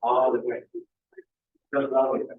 All the way. Just all the way.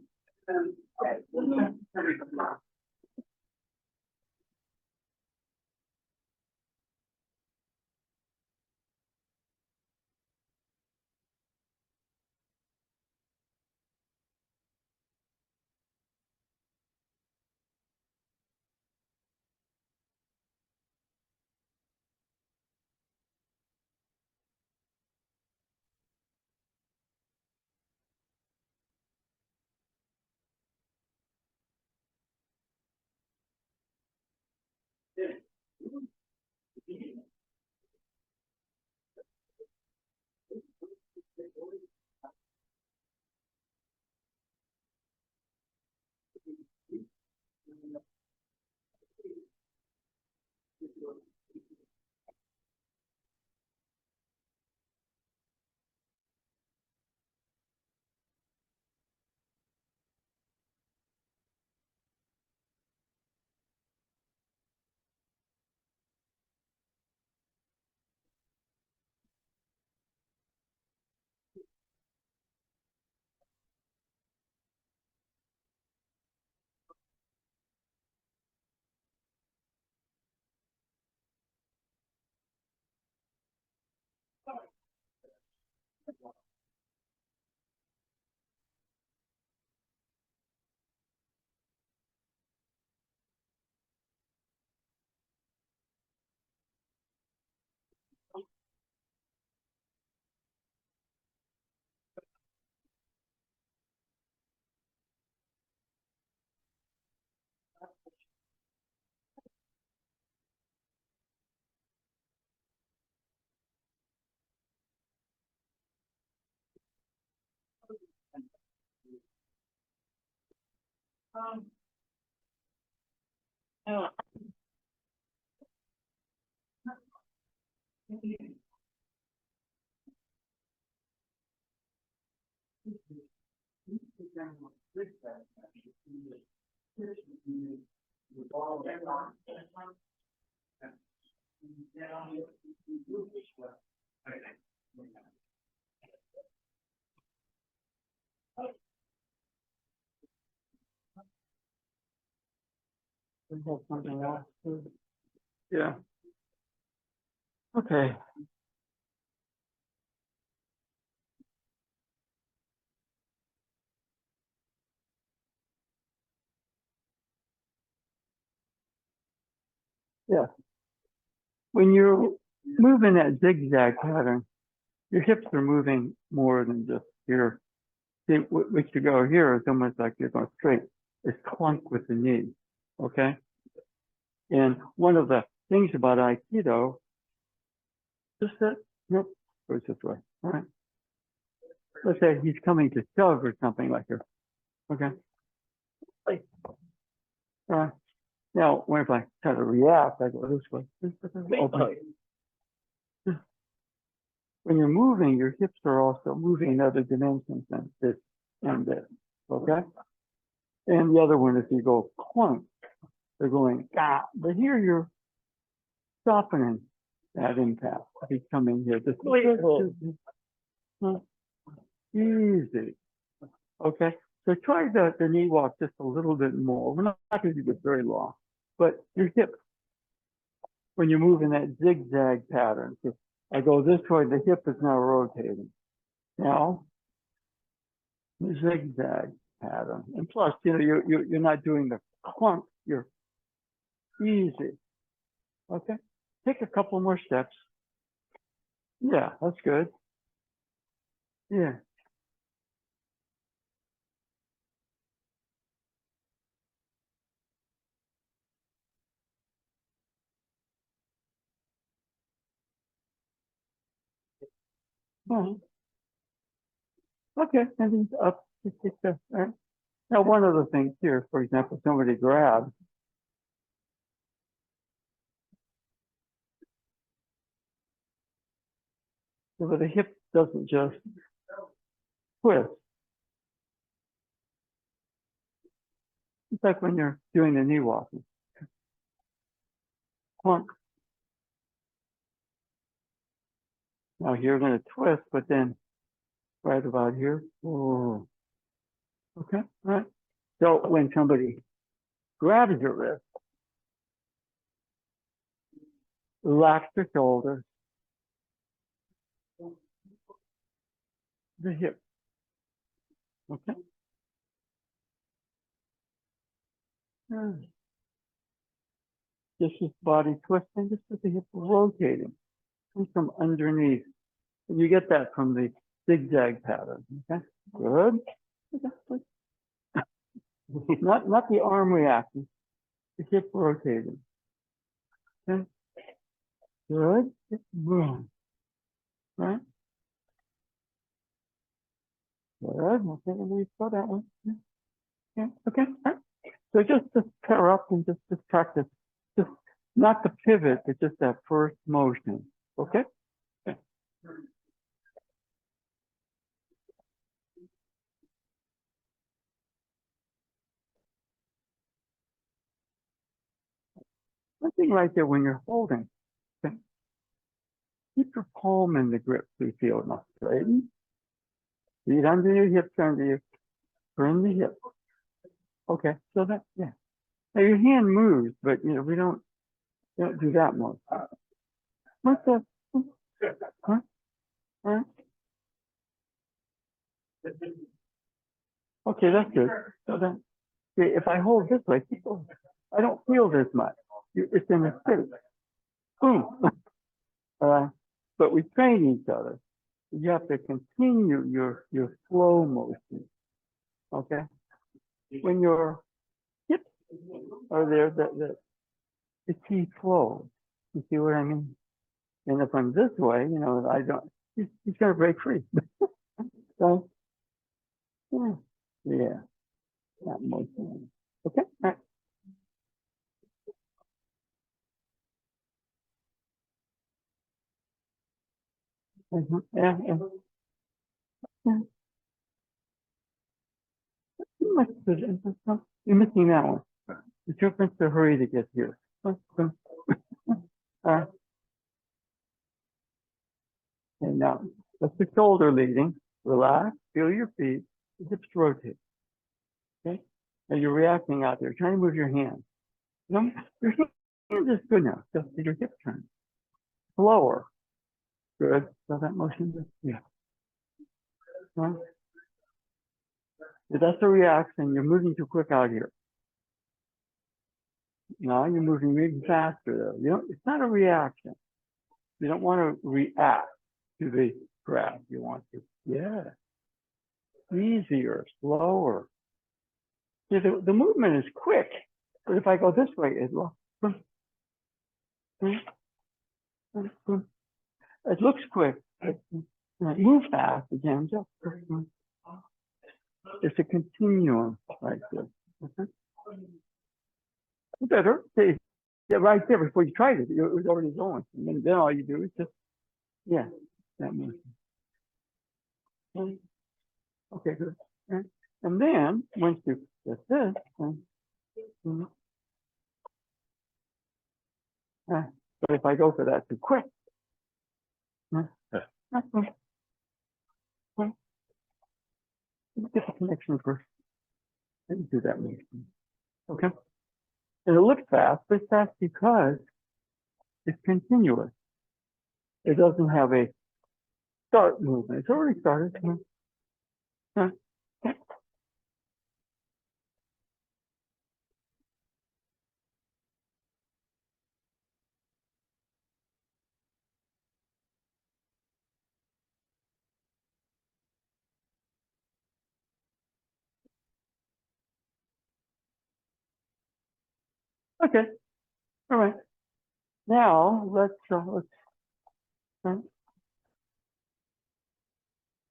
We have something else. Yeah. Okay. Yeah. When you're moving that zigzag pattern, your hips are moving more than just here. See, what you go here is almost like you're going straight. It's clunk with the knee. Okay. And one of the things about Aikido, just that, nope, goes this way. All right. Let's say he's coming to shove or something like here. Okay. Now, if I try to react, I go this way. Open. When you're moving, your hips are also moving in other dimensions than this and this. Okay? And the other one, if you go clunk, they're going, ah. But here you're softening that impact. If you come in here, just easy. Okay? So try the knee walk just a little bit more. We're not going to do it very long. But your hips, when you're moving that zigzag pattern, so I go this way, the hip is now rotating. Now, the zigzag pattern. And plus, you know, you're not doing the clunk, you're easy. Okay? Take a couple more steps. Yeah, that's good. Yeah. Okay, and then up. All right. Now, one of the things here, for example, somebody grabs. So the hip doesn't just twist. It's like when you're doing the knee walking. Clunk. Now you're going to twist, but then right about here. Oh, okay, all right. So when somebody grabs your wrist, relax the shoulders, the hip, okay? Just this body twisting, just with the hip rotating, comes from underneath. And you get that from the zigzag pattern, okay? Good. Okay, good. Not the arm reacting, the hip rotating. Okay, good. Boom. Right? Good. Okay, we saw that one. Okay, okay. Right. So just pair up and just practice. Just not the pivot, but just that first motion. Okay? Okay. One thing right there when you're holding, okay? Keep your palm in the grip so you feel it not straighten. Feet under your hips under you. Turn the hip. Okay, so that, yeah. Now your hand moves, but you know, we don't do that much. What's that? Huh? Huh? Okay, that's good. So then, okay, if I hold this way, I don't feel this much. It's in the city. Boom. But we train each other. You have to continue your flow motion. Okay? When your hips are there, the key flows. You see what I mean? And if I'm this way, you know, I don't, he's gonna break free. So, yeah, that motion. Okay? All right. Yeah, yeah. Yeah. You're missing that one. The difference to hurry to get here. And now, that's the shoulder leading. Relax, feel your feet, the hips rotate. Okay? And you're reacting out there, trying to move your hand. No, your hand is good now. Just your hip turn. Slower. Good. So that motion is, yeah. Right? If that's a reaction, you're moving too quick out here. Now you're moving really faster though. You know, it's not a reaction. You don't want to react to the grab. You want to, yeah, easier, slower. See, the movement is quick, but if I go this way, it looks quick. Move fast again. Just it's a continuum right there. Okay? Better. See, yeah, right there before you tried it, it was already going. And then all you do is just, yeah, that motion. Okay, good. And then once you get this, but if I go for that too quick, get the connection first. Then do that motion. Okay. And it looks fast, but that's because it's continuous. It doesn't have a start movement. It's already started. Okay. All right. Now let's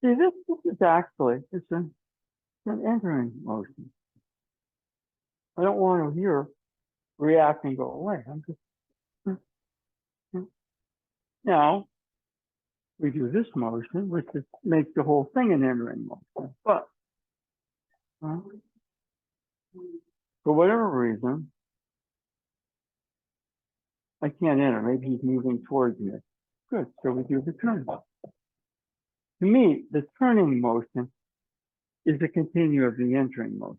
see this is actually it's an entering motion. I don't want to hear react and go away. I'm just now we do this motion, which is, makes the whole thing an entering motion. But for whatever reason, I can't enter. Maybe he's moving towards me. Good. So we do the turn. To me, the turning motion is a continue of the entering motion.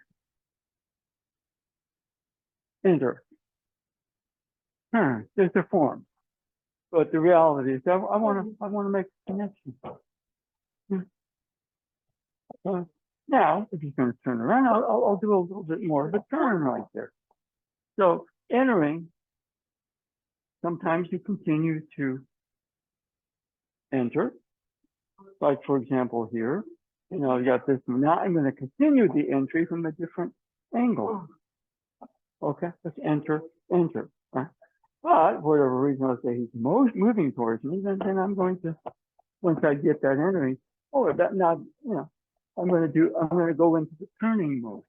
Enter, turn, there's a form. But the reality is, I want to make a connection. Now, if you're going to turn around, I'll do a little bit more of a turn right there. So entering, sometimes you continue to enter. Like, for example, here, you know, you got this one. Now I'm going to continue the entry from a different angle. Okay, let's enter, enter. Right? But for whatever reason, I'll say he's moving towards me, then I'm going to, once I get that entering, oh, that now, you know, I'm going to go into the turning mode.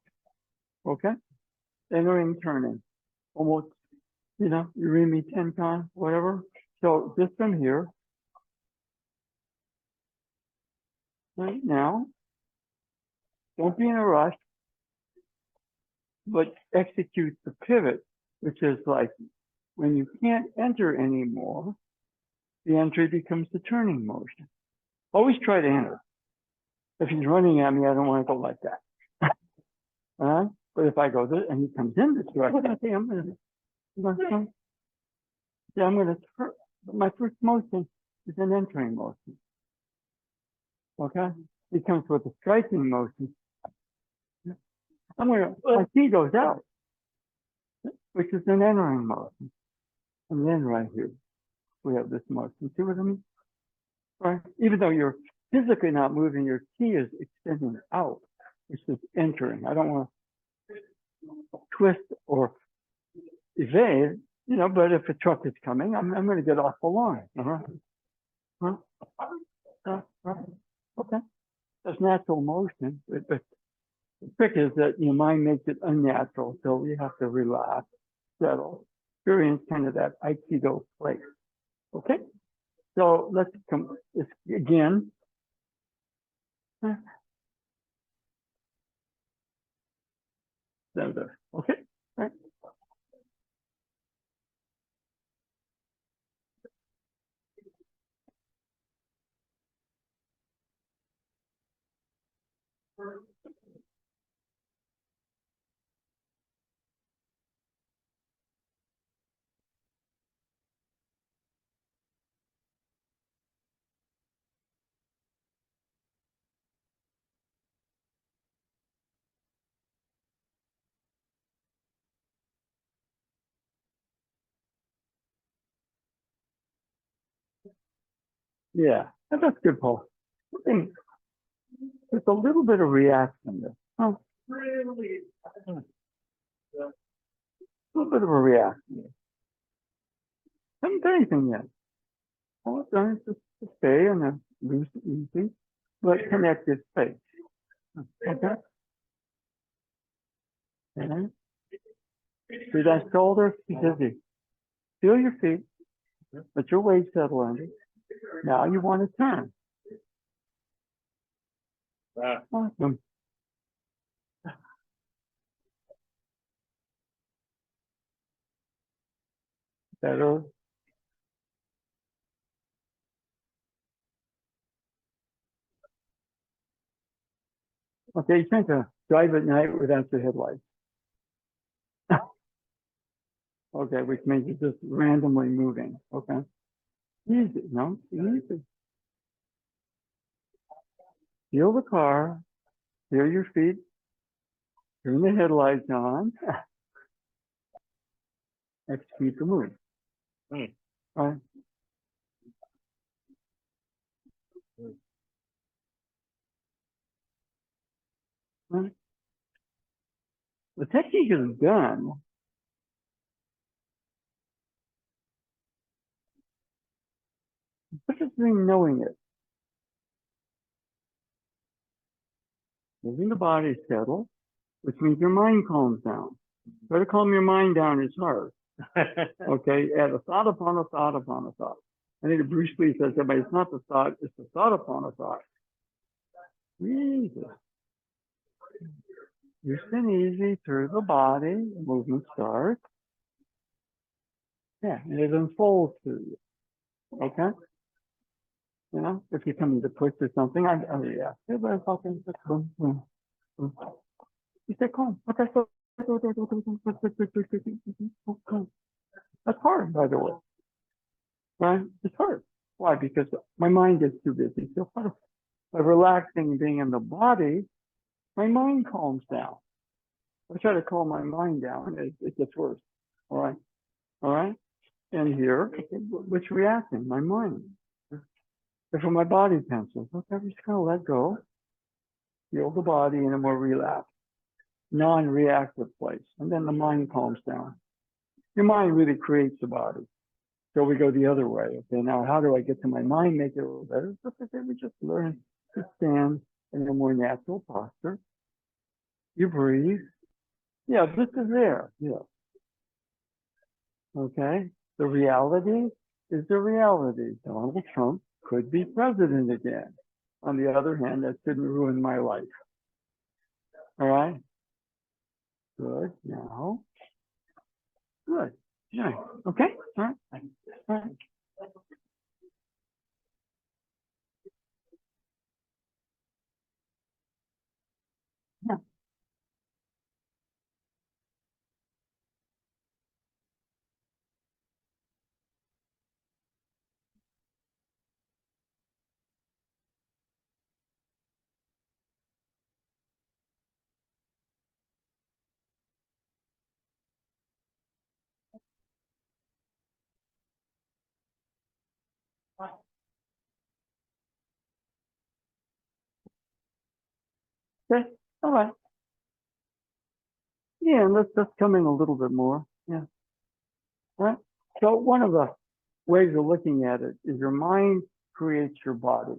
Okay, entering, turning, almost, you know, you read me 10 times, whatever. So this one here, right now, don't be in a rush, but execute the pivot, which is like when you can't enter anymore, the entry becomes the turning motion. Always try to enter. If he's running at me, I don't want to go like that. All right? But if I go this and he comes in this direction, okay, I'm going to turn. My first motion is an entering motion. Okay? He comes with a striking motion. My key goes out, which is an entering motion. And then right here, we have this motion. See what I mean? Right? Even though you're physically not moving, your key is extending out, which is entering. I don't want to twist or evade, you know, but if a truck is coming, I'm going to get off the line. All right? Right. Okay. That's natural motion, but the trick is that your mind makes it unnatural, so you have to relax, settle, experience kind of that Aikido place. Okay? So let's come this again. There. Okay? Right. Yeah, that's good, Paul. There's a little bit of reaction there. Oh, really? A little bit of a reaction. Haven't done anything yet. All I've done is just to stay in a loose, easy, but connected space. Okay? And see that shoulder? Busy. Feel your feet. Let your weight settle under. Now you want to turn. Awesome. Better. Okay, you tend to drive at night without your headlights. Okay, which means you're just randomly moving. Okay. Easy, no? Easy. Feel the car. Feel your feet. Turn the headlights on. Execute the move. Right. Right. The technique is done. But just knowing it. Moving the body settle, which means your mind calms down. Try to calm your mind down is hard. Okay, add a thought upon a thought upon a thought. I think Bruce Lee says that, but it's not the thought, it's the thought upon a thought. Easy. Just and easy through the body, the movement starts. Yeah, and it unfolds to you. Okay? You know, if you come to push or something, I react. Everybody's talking, boom, boom, boom. You stay calm. Okay, so that's hard, by the way. Right? It's hard. Why? Because my mind gets too busy. So by relaxing and being in the body, my mind calms down. I try to calm my mind down, it gets worse. All right. All right. And here, what's reacting? My mind. Therefore, my body tenses. Okay, I'm just gonna let go. Feel the body in a more relaxed, non-reactive place. And then the mind calms down. Your mind really creates the body. So we go the other way. Okay, now how do I get to my mind, make it a little better? So we just learn to stand in a more natural posture. You breathe. Yeah, this is there. Yeah. Okay. The reality is the reality. Donald Trump could be president again. On the other hand, that shouldn't ruin my life. All right. Good. Now. Good. Yeah. Okay. All right. All right. Yeah. Okay. All right. Yeah, and let's come in a little bit more. Yeah. All right. So one of the ways of looking at it is your mind creates your body.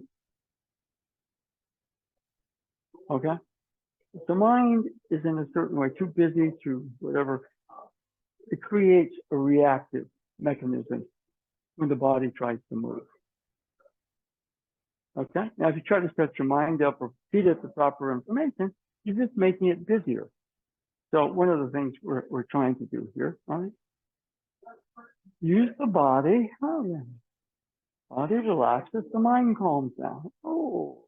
Okay. If the mind is in a certain way too busy to whatever, it creates a reactive mechanism when the body tries to move. Okay. Now, if you try to set your mind up or feed it the proper information, you're just making it busier. So one of the things we're trying to do here, right? Use the body. Oh yeah. Body relaxes, the mind calms down. Oh,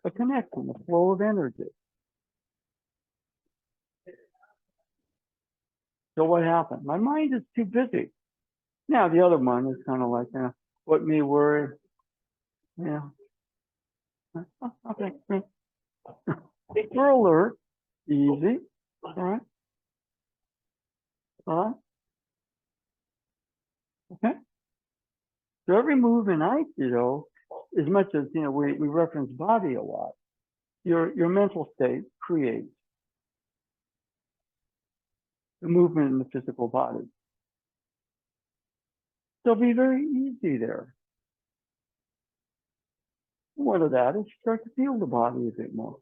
a connection, a flow of energy. So what happened? My mind is too busy. Now the other one is kind of like, what may worry? Yeah. Okay. We're alert. Easy. All right. All right. Okay. So every move in Aikido, as much as we reference body a lot, your mental state creates the movement in the physical body. So it'll be very easy there. One of that is start to feel the body a bit more.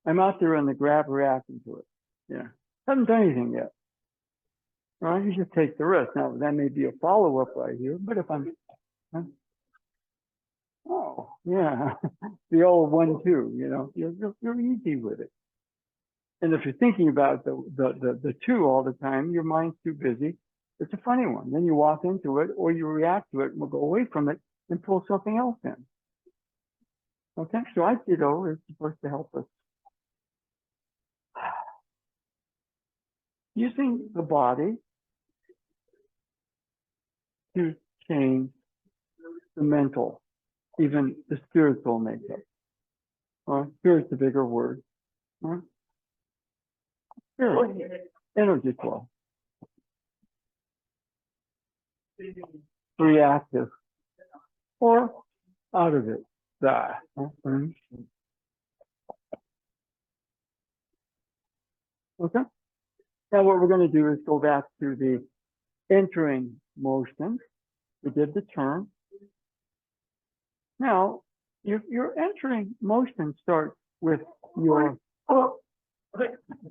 I'm out there on the grab reacting to it. Yeah. Haven't done anything yet. All right, you just take the risk. Now that may be a follow-up right here, but if I'm oh yeah, the old 1-2, you're easy with it. And if you're thinking about the 2 all the time, your mind's too busy. It's a funny one. Then you walk into it or you react to it and we'll go away from it and pull something else in. Okay, so Aikido is supposed to help us. Using the body to change the mental, even the spiritual makeup. Spirit's a bigger word. Spirit, energy flow. Reactive or out of it. Okay. Now what we're going to do is go back to the entering motion. We did the turn. Now your entering motion starts with your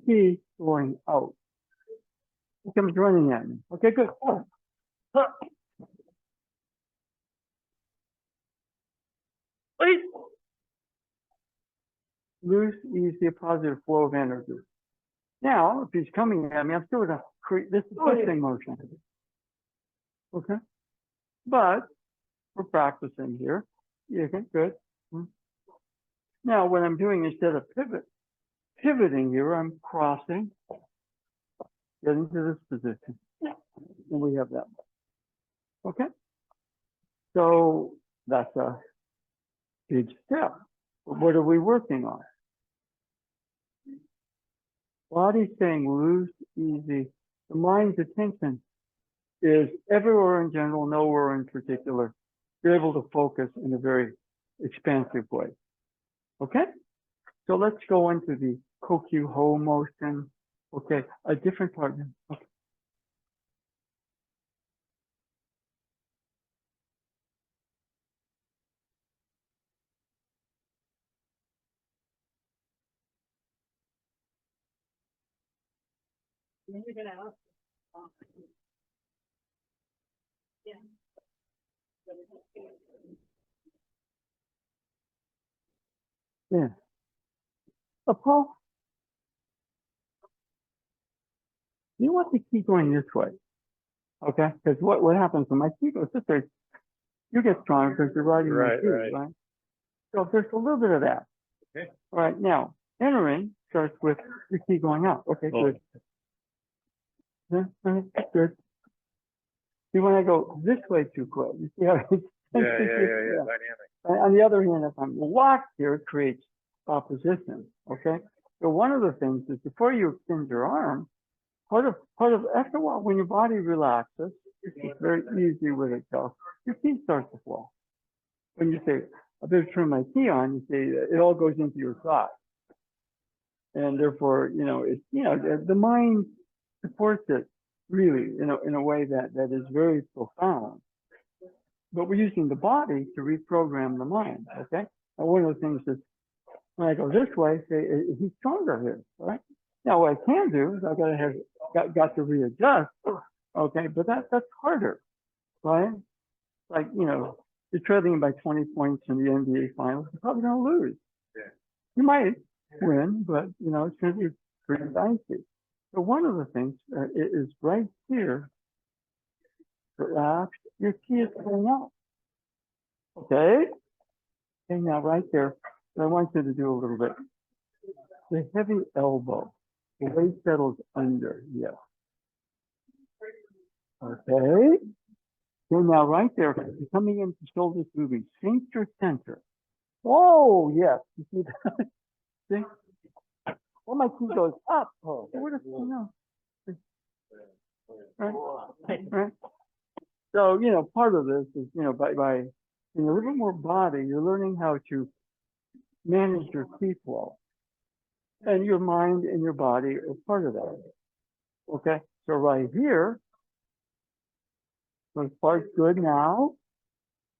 key going out. It comes running at me. Okay, good. Loose, easy, positive flow of energy. Now, if he's coming at me, I'm still going to create this pushing motion. Okay? But we're practicing here. Yeah, okay, good. Now, what I'm doing instead of pivoting here, I'm crossing, getting to this position, and we have that. Okay, so that's a big step. But what are we working on? Body staying loose, easy. The mind's attention is everywhere in general, nowhere in particular. You're able to focus in a very expansive way. Okay? So let's go into the Kokyu Ho motion. Okay, a different partner. Okay. Yeah. Paul, you want to keep going this way. Okay? Because what happens when my key goes this way, you get stronger because you're riding my key, right? So there's a little bit of that. Okay. All right, now, entering starts with your key going out. Okay, good. Yeah, all right, good. See, when I go this way too quick, you see how it's Dynamic. On the other hand, if I'm locked here, it creates opposition. Okay. So one of the things is before you extend your arm, part of after a while when your body relaxes, it's very easy with itself. Your key starts to flow. When you say, I better turn my key on, you say it all goes into your thought. And therefore, the mind supports it really in a way that is very profound. But we're using the body to reprogram the mind, okay? And one of the things is when I go this way, say he's stronger here, right? Now what I can do is I got to readjust, okay? But that's harder, right? Like you're trailing by 20 points in the NBA finals, you're probably gonna lose. Yeah. You might win, but it's gonna be pretty dicey. So one of the things is right here. Relax. Your key is going out. Okay. Okay, now right there, I want you to do a little bit. The heavy elbow. The weight settles under. Yes. Okay. So now right there, you're coming into shoulders moving. Sink your center. Oh, yes. You see that? See? Well, my key goes up. Oh, what if, Right? So, part of this is, by a little bit more body, you're learning how to manage your key flow. And your mind and your body are part of that. Okay? So right here, this part's good now.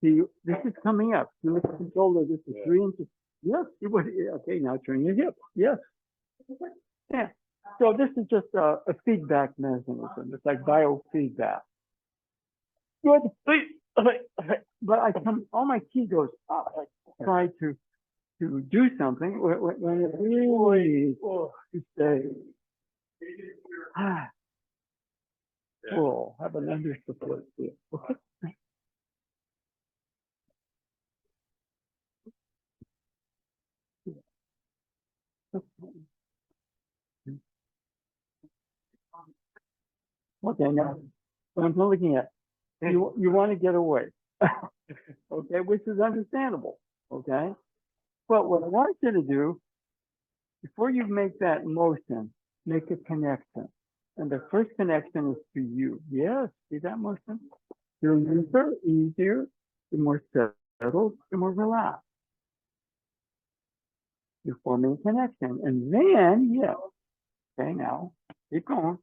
See, this is coming up. You look at the shoulder, this is 3 inches. Yes, okay, now turn your hip. Yes. Yeah. So this is just a feedback mechanism. It's like biofeedback. Good. But all my key goes up. I try to do something when it really needs to stay. Cool. Have an under support here. Okay. Okay, now what I'm looking at, you want to get away. Okay, which is understandable. Okay. But what I want you to do, before you make that motion, make a connection. And the first connection is to you. Yes, see that motion? You're looser, easier, you're more settled, you're more relaxed. You're forming a connection. And then, yes. Okay, now, keep going.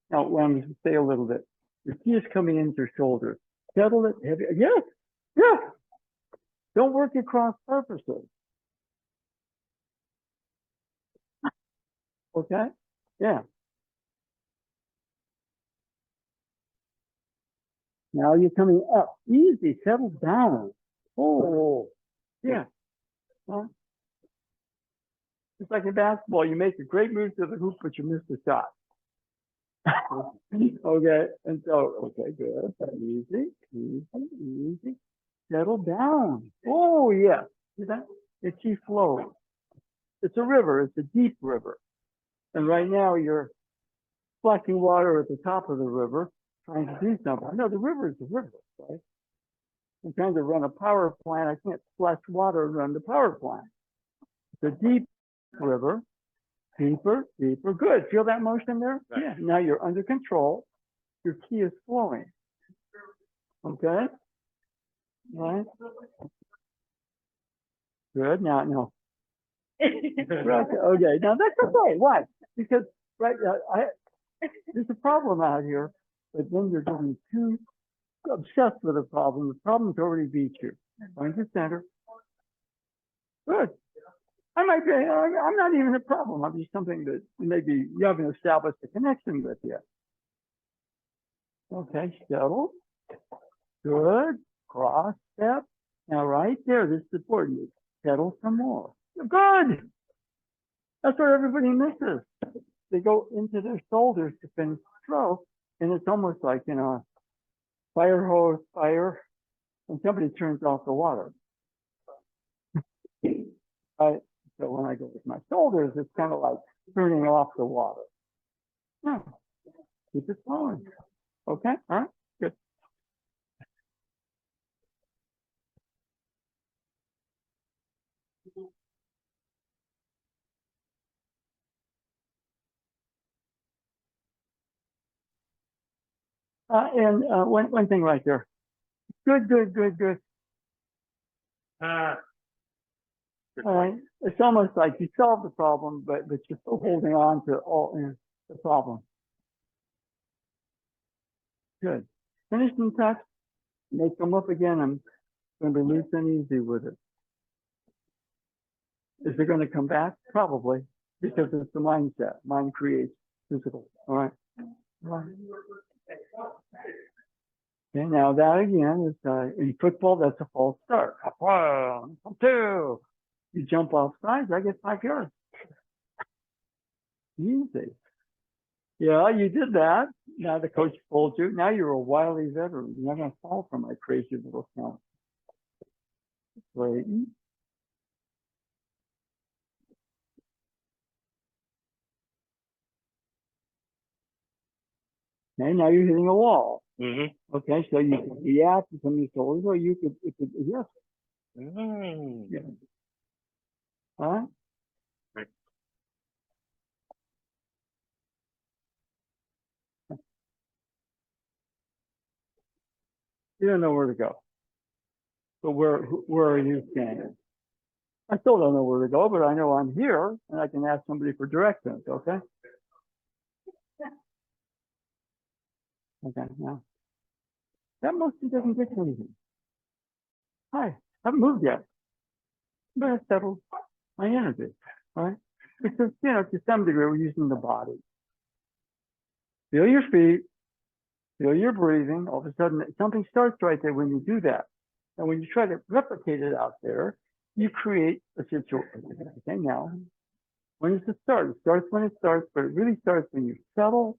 Now, let me say a little bit. Your key is coming into your shoulders. Settle it heavy. Yes, yes. Don't work at cross purposes. Okay? Yeah. Now you're coming up. Easy. Settle down. Oh, yeah. Well, it's like in basketball. You make a great move to the hoop, but you miss the shot. Okay. And so, okay, good. Easy, easy, easy. settle down. Oh, yeah. See that? She flows. It's a river. It's a deep river. And right now you're splashing water at the top of the river, trying to do something. No, the river is a river, right? I'm trying to run a power plant. I can't splash water and run the power plant. It's a deep river. Deeper, deeper. Good. Feel that motion there? Right. Yeah. Now you're under control. Your key is flowing. Okay? Right? Good. Now. Right. Okay. Now that's okay. Why? Because there's a problem out here, but then you're getting too obsessed with the problem. The problem's already beat you. Find the center. Good. I'm not even a problem. I'm just something that maybe you haven't established a connection with yet. Okay, settle. Good. Cross step. Now right there, this is important. Settle some more. Good. That's what everybody misses. They go into their shoulders to finish the stroke, and it's almost like, fire hose, fire, and somebody turns off the water. Right? So when I go with my shoulders, it's kind of like turning off the water. No, keep it flowing. Okay, all right, good. And one thing right there. Good. Good All right. point. It's almost like you solved the problem, but you're still holding on to the problem. Good. Finishing touch. Make them up again. I'm going to be loose and easy with it. Is it going to come back? Probably, because it's the mindset. Mind creates physical. All right. Okay, now that again is in football, that's a false start. 1, 2. You jump off sides, I get 5 yards. Easy. Yeah, you did that. Now the coach told you. Now you're a wily veteran. You're not going to fall for my crazy little count. Great. Okay, now you're hitting a wall. Mm-hmm. Okay, so you can react to some of your shoulders, or you could yes. Mm. Yeah. All right. Right. You don't know where to go. But where are you standing? I still don't know where to go, but I know I'm here, and I can ask somebody for directions. Okay. Okay. Now that motion doesn't get to anything. Hi, haven't moved yet. But I settled my energy. All right. Because to some degree we're using the body. Feel your feet. Feel your breathing. All of a sudden, something starts right there when you do that. And when you try to replicate it out there, you create a situation. Okay, now, when does it start? It starts when it starts, but it really starts when you settle.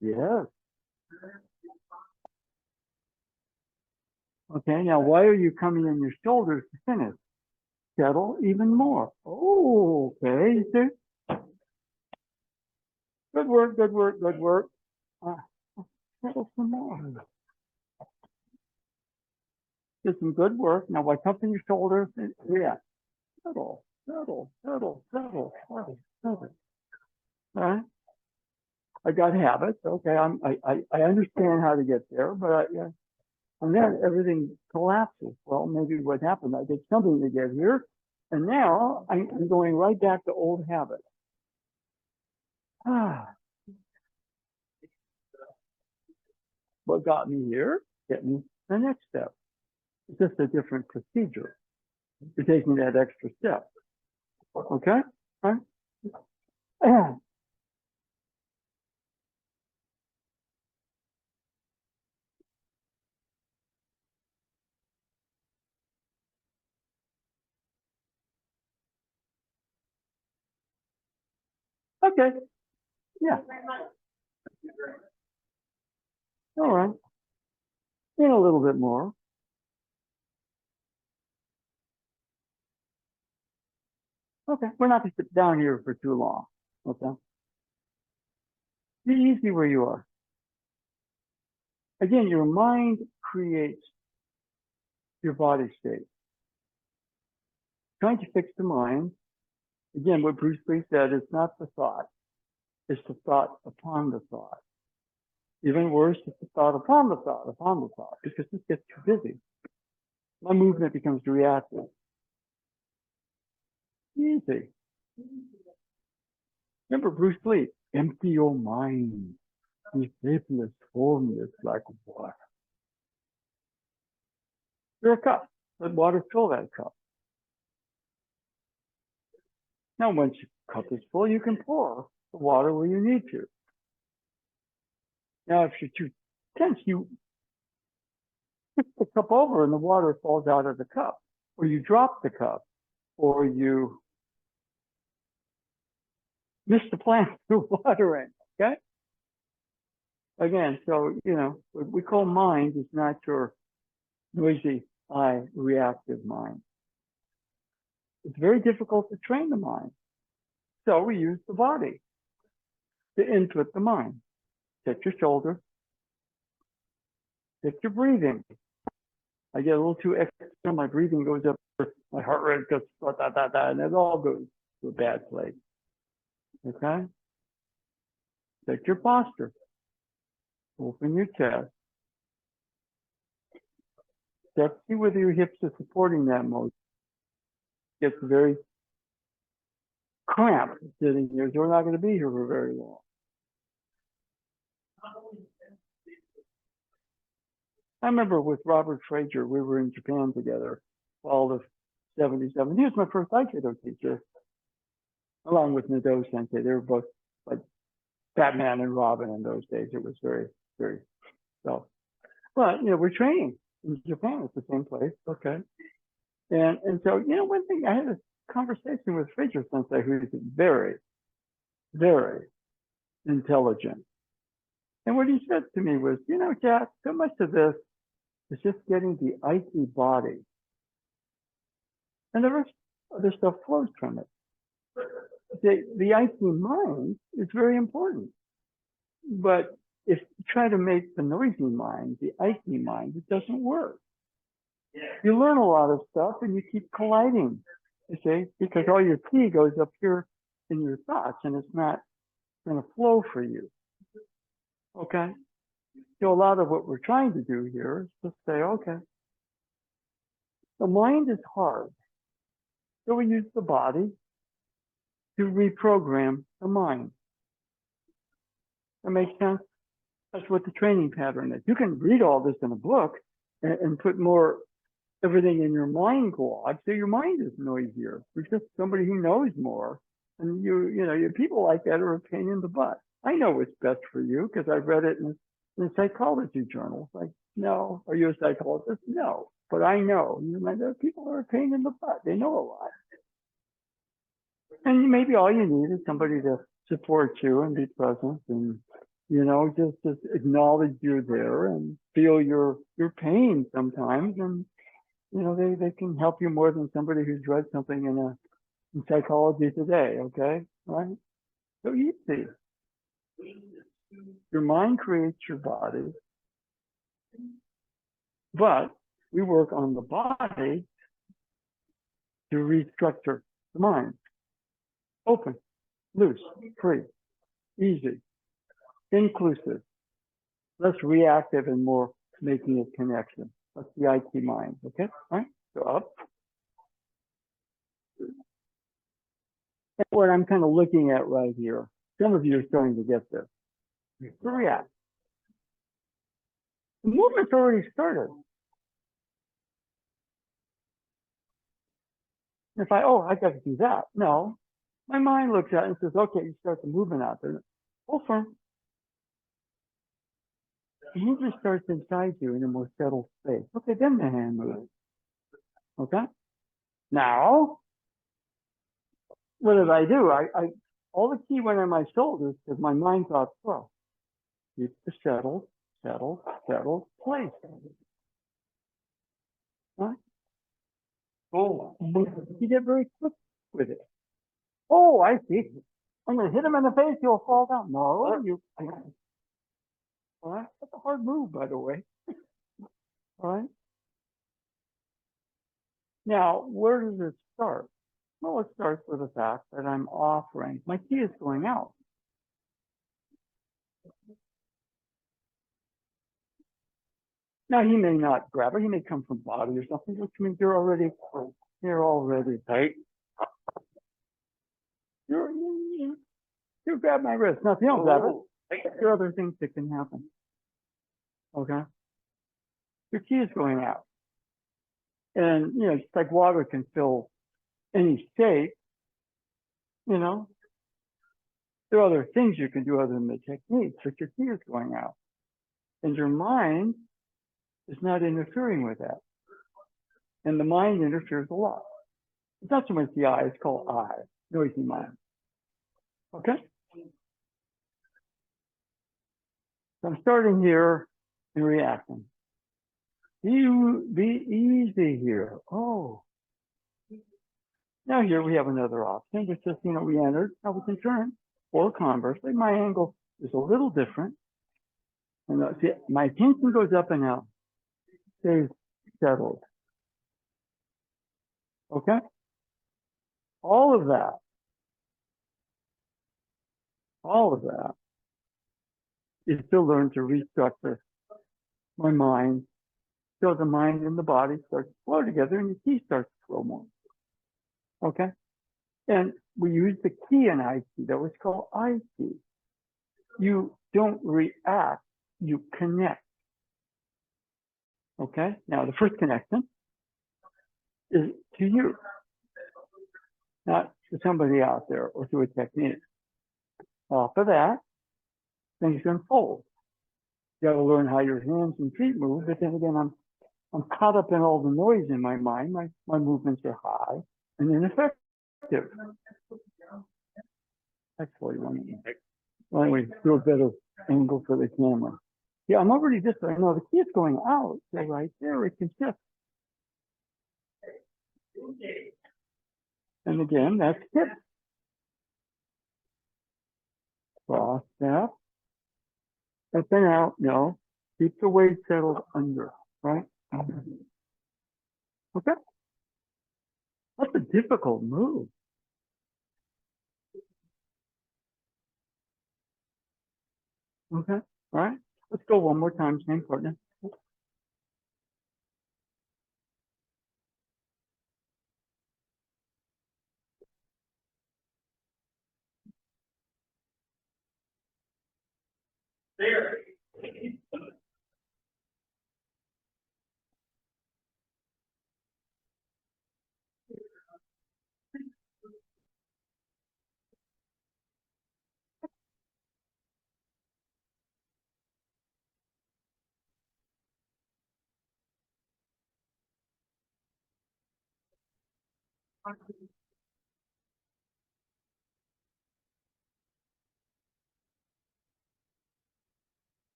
Yes. Okay, now why are you coming in your shoulders to finish? Settle even more. Oh, okay. Good work. Settle some more. Did some good work. Now, why come in your shoulders? Yeah. Settle. All right. I got habits. Okay. I understand how to get there, but and then everything collapses. Well, maybe what happened, I did something to get here, and now I'm going right back to old habits. What got me here? Get me the next step. It's just a different procedure. You're taking that extra step. Okay? All right? Okay. Yeah. All right. In a little bit more. Okay, we're not going to sit down here for too long. Okay, be easy where you are. Again, your mind creates your body state. Trying to fix the mind, again, what Bruce Lee said, it's not the thought, it's the thought upon the thought. Even worse, it's the thought upon the thought, because this gets too busy. My movement becomes reactive. Easy. Remember Bruce Lee, empty your mind. Be shapeless, formless, like water. You're a cup. Let water fill that cup. Now, once your cup is full, you can pour the water where you need to. Now, if you're too tense, you tip the cup over and the water falls out of the cup, or you drop the cup, or you miss the plant through watering, okay? Again, so, what we call mind is not your noisy, high, reactive mind. It's very difficult to train the mind. So we use the body to input the mind. Take your shoulder, take your breathing. I get a little too extra, my breathing goes up, my heart rate goes, and it all goes to a bad place. Okay? Take your posture. Open your chest. Check, see whether your hips are supporting that motion. It gets very cramped sitting here, so we're not going to be here for very long. I remember with Robert Frazier, we were in Japan together, fall of '77. He was my first Aikido teacher, along with Nadeau Sensei. They were both like Batman and Robin in those days. It was very, very so. But we're training in Japan. It's the same place, okay. And so one thing, I had a conversation with Frazier Sensei, who is very, very intelligent. And what he said to me was, Jack, so much of this is just getting the Aiki body. And the rest of the stuff flows from it. The Aiki mind is very important. But if you try to make the noisy mind, the Aiki mind, it doesn't work. You learn a lot of stuff and you keep colliding, you see, because all your ki goes up here in your thoughts and it's not going to flow for you. Okay? So a lot of what we're trying to do here is just say, okay, the mind is hard. So we use the body to reprogram the mind. That makes sense? That's what the training pattern is. You can read all this in a book and put more everything in your mind glog, so your mind is noisier. You're just somebody who knows more. And you people like that are a pain in the butt. I know what's best for you because I've read it in a psychology journal. Like, no, are you a psychologist? No, but I know. There are people who are a pain in the butt. They know a lot. And maybe all you need is somebody to support you and be present and, just acknowledge you're there and feel your pain sometimes. And, they can help you more than somebody who's read something in Psychology Today, okay? Right? So easy. Your mind creates your body, but we work on the body to restructure the mind. Open, loose, free, easy, inclusive, less reactive and more making a connection. That's the IT mind, okay? All right, so up. And what I'm kind of looking at right here, some of you are starting to get this. To react. The movement's already started. If I got to do that. No, my mind looks at it and says, okay, you start the movement out there. Hold firm. The movement starts inside you in a more settled space. Okay, then the hand moves. Okay? Now, what did I do? I all the key went on my shoulders because my mind thought, well, keep the settled place. Right? Oh, you get very quick with it. Oh, I see. I'm going to hit him in the face. He'll fall down. No, you. All right. That's a hard move, by the way. All right. Now, where does it start? Well, it starts with the fact that I'm offering. My key is going out. Now, he may not grab it. He may come from body or something, which means you're already tight. You grab my wrist. Now, if you don't grab it, there are other things that can happen. Okay? Your key is going out. And, just like water can fill any shape, there are other things you can do other than the technique, but your key is going out. And your mind is not interfering with that. And the mind interferes a lot. It's not so much the eye, it's called I, noisy mind. Okay? So I'm starting here and reacting. Be easy here. Oh. Now here we have another option, which is, we entered. Now we can turn. Or conversely, my angle is a little different. And see, my attention goes up and out. Stays settled. Okay? All of that is to learn to restructure my mind so the mind and the body start to flow together and the key starts to flow more. Okay? And we use the key in IT, that was called IT. You don't react, you connect. Okay? Now the first connection is to you, not to somebody out there or to a technique. Off of that, things unfold. You got to learn how your hands and feet move, but then again, I'm caught up in all the noise in my mind. My movements are high and ineffective. That's what you want to. Well, anyway, do a better angle for the camera. Yeah, I'm already this way. No, the key is going out. So right there, it can shift. And again, that's hip. Cross that. Up and out. No. Keep the weight settled under. Right? Okay. That's a difficult move. Okay. All right. Let's go one more time, same partner. There.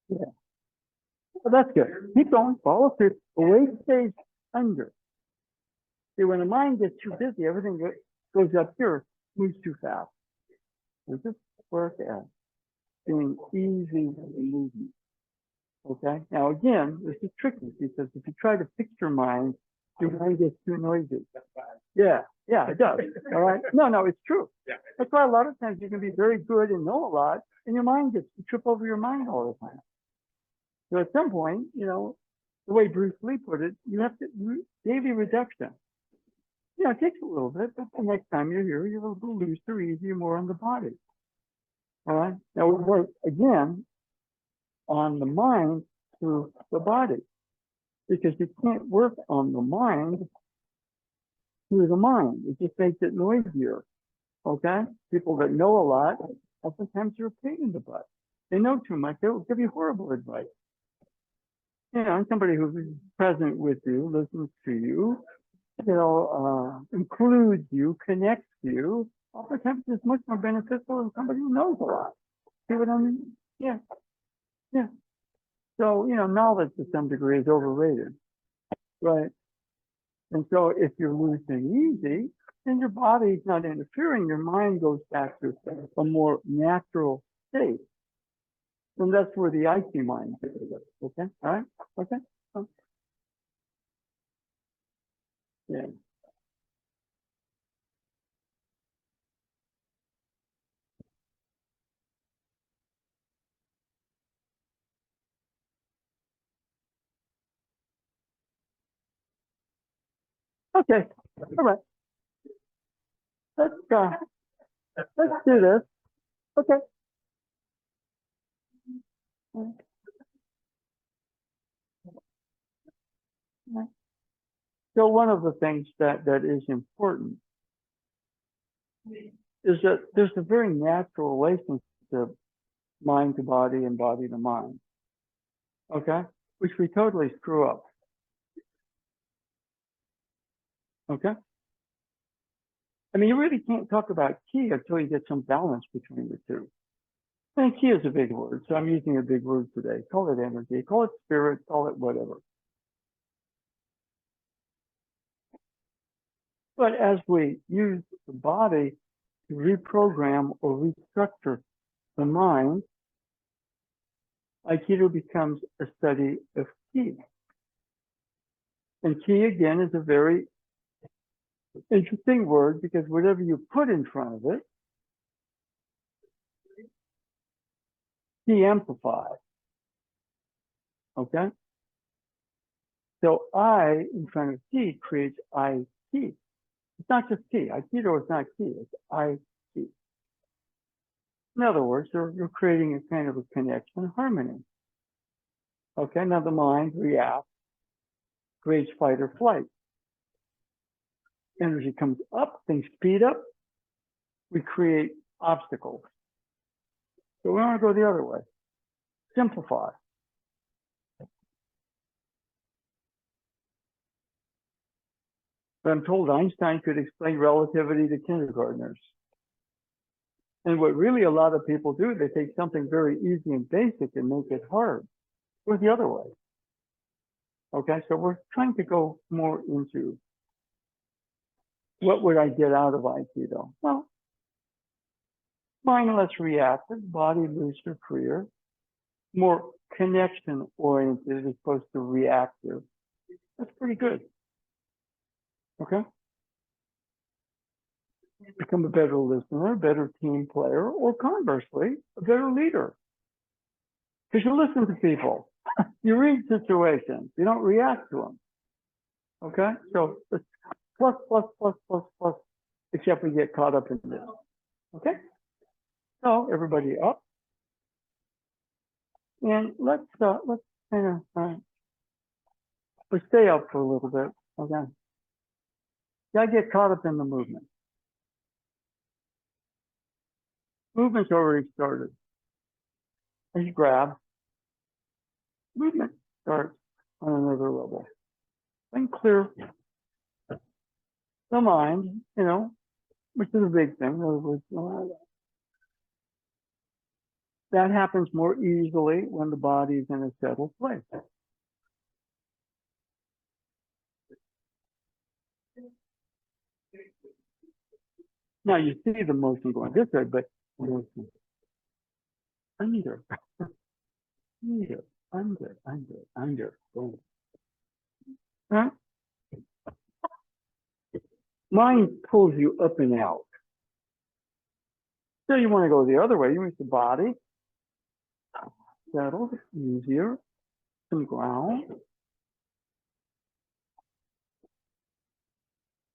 Yeah. Well, that's good. Keep going. Follow through. The weight stays under. See, when the mind gets too busy, everything goes up here, moves too fast. So just work at being easy with the movement. Okay? Now, again, this is tricky because if you try to fix your mind gets too noisy. Yeah, it does. All right? No, it's true. Yeah. That's why a lot of times you can be very good and know a lot, and your mind gets to trip over your mind all the time. So at some point, the way Bruce Lee put it, you have to daily reduction. It takes a little bit, but the next time you're here, you're a little looser, easier, more on the body. All right? Now we work again on the mind through the body, because you can't work on the mind through the mind. It just makes it noisier. Okay? People that know a lot, oftentimes you're a pain in the butt. They know too much. They'll give you horrible advice. And somebody who's present with you, listens to you, includes you, connects you, oftentimes is much more beneficial than somebody who knows a lot. See what I mean? Yeah, yeah. So, knowledge to some degree is overrated, right? And so if you're losing easy, then your body's not interfering, your mind goes back to a more natural state. And that's where the icy mind is. Okay? All right? Okay? Yeah. Okay. All right. Let's let's do this. Okay. So one of the things that is important is that there's a very natural relationship mind to body and body to mind. Okay? Which we totally screw up. Okay? I mean, you really can't talk about ki until you get some balance between the two. And ki is a big word, so I'm using a big word today. Call it energy, call it spirit, call it whatever. But as we use the body to reprogram or restructure the mind, Aikido becomes a study of ki. And ki, again, is a very interesting word because whatever you put in front of it, ki amplifies. Okay? So I in front of ki creates I ki. It's not just ki. Aikido is not ki. It's I ki. In other words, you're creating a kind of a connection, harmony. Okay, now the mind reacts, creates fight or flight. Energy comes up, things speed up, we create obstacles. So we want to go the other way. Simplify. But I'm told Einstein could explain relativity to kindergartners. And what really a lot of people do, they take something very easy and basic and make it hard. Or the other way. Okay, so we're trying to go more into what would I get out of Aikido? Well, mind less reactive, body looser, freer, more connection oriented as opposed to reactive. That's pretty good. Okay? Become a better listener, a better team player, or conversely, a better leader. Because you listen to people, you read situations, you don't react to them. Okay? So it's plus, plus, plus, plus, plus, except we get caught up in this. Okay? So everybody up. And let's kind of let's stay up for a little bit. Okay. Gotta get caught up in the movement. Movement's already started. As you grab, movement starts on another level. And clear the mind, which is a big thing. In other words, that happens more easily when the body is in a settled place. Now you see the motion going this way, but motion under, under, boom. Huh? Mind pulls you up and out. So you want to go the other way. You make the body settled, easier, some ground.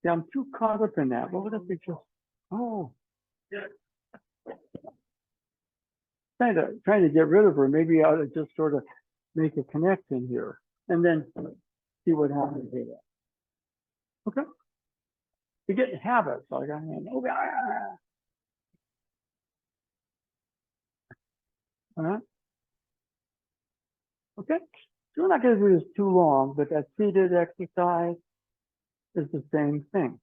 Yeah, I'm too caught up in that. What would if we just, trying to get rid of her. Maybe I ought to just sort of make a connection here and then see what happens here. Okay? You get in habits. Like I mean, all right? Okay? So we're not going to do this too long, but that seated exercise, is the same thing.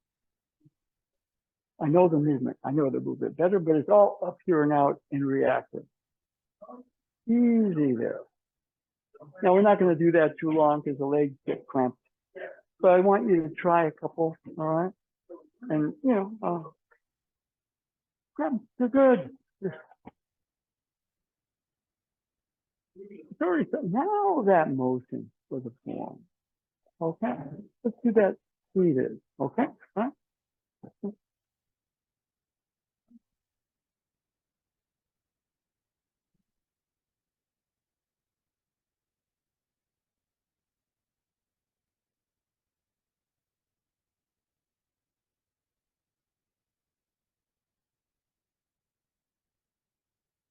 I know the movement. I know it a little bit better, but it's all up here and out and reactive. Easy there. Now, we're not going to do that too long because the legs get cramped. But I want you to try a couple, all right? And, you know, grab them. They're good. It's already, now that motion for the form. Okay? Let's do that seated. Okay? All right?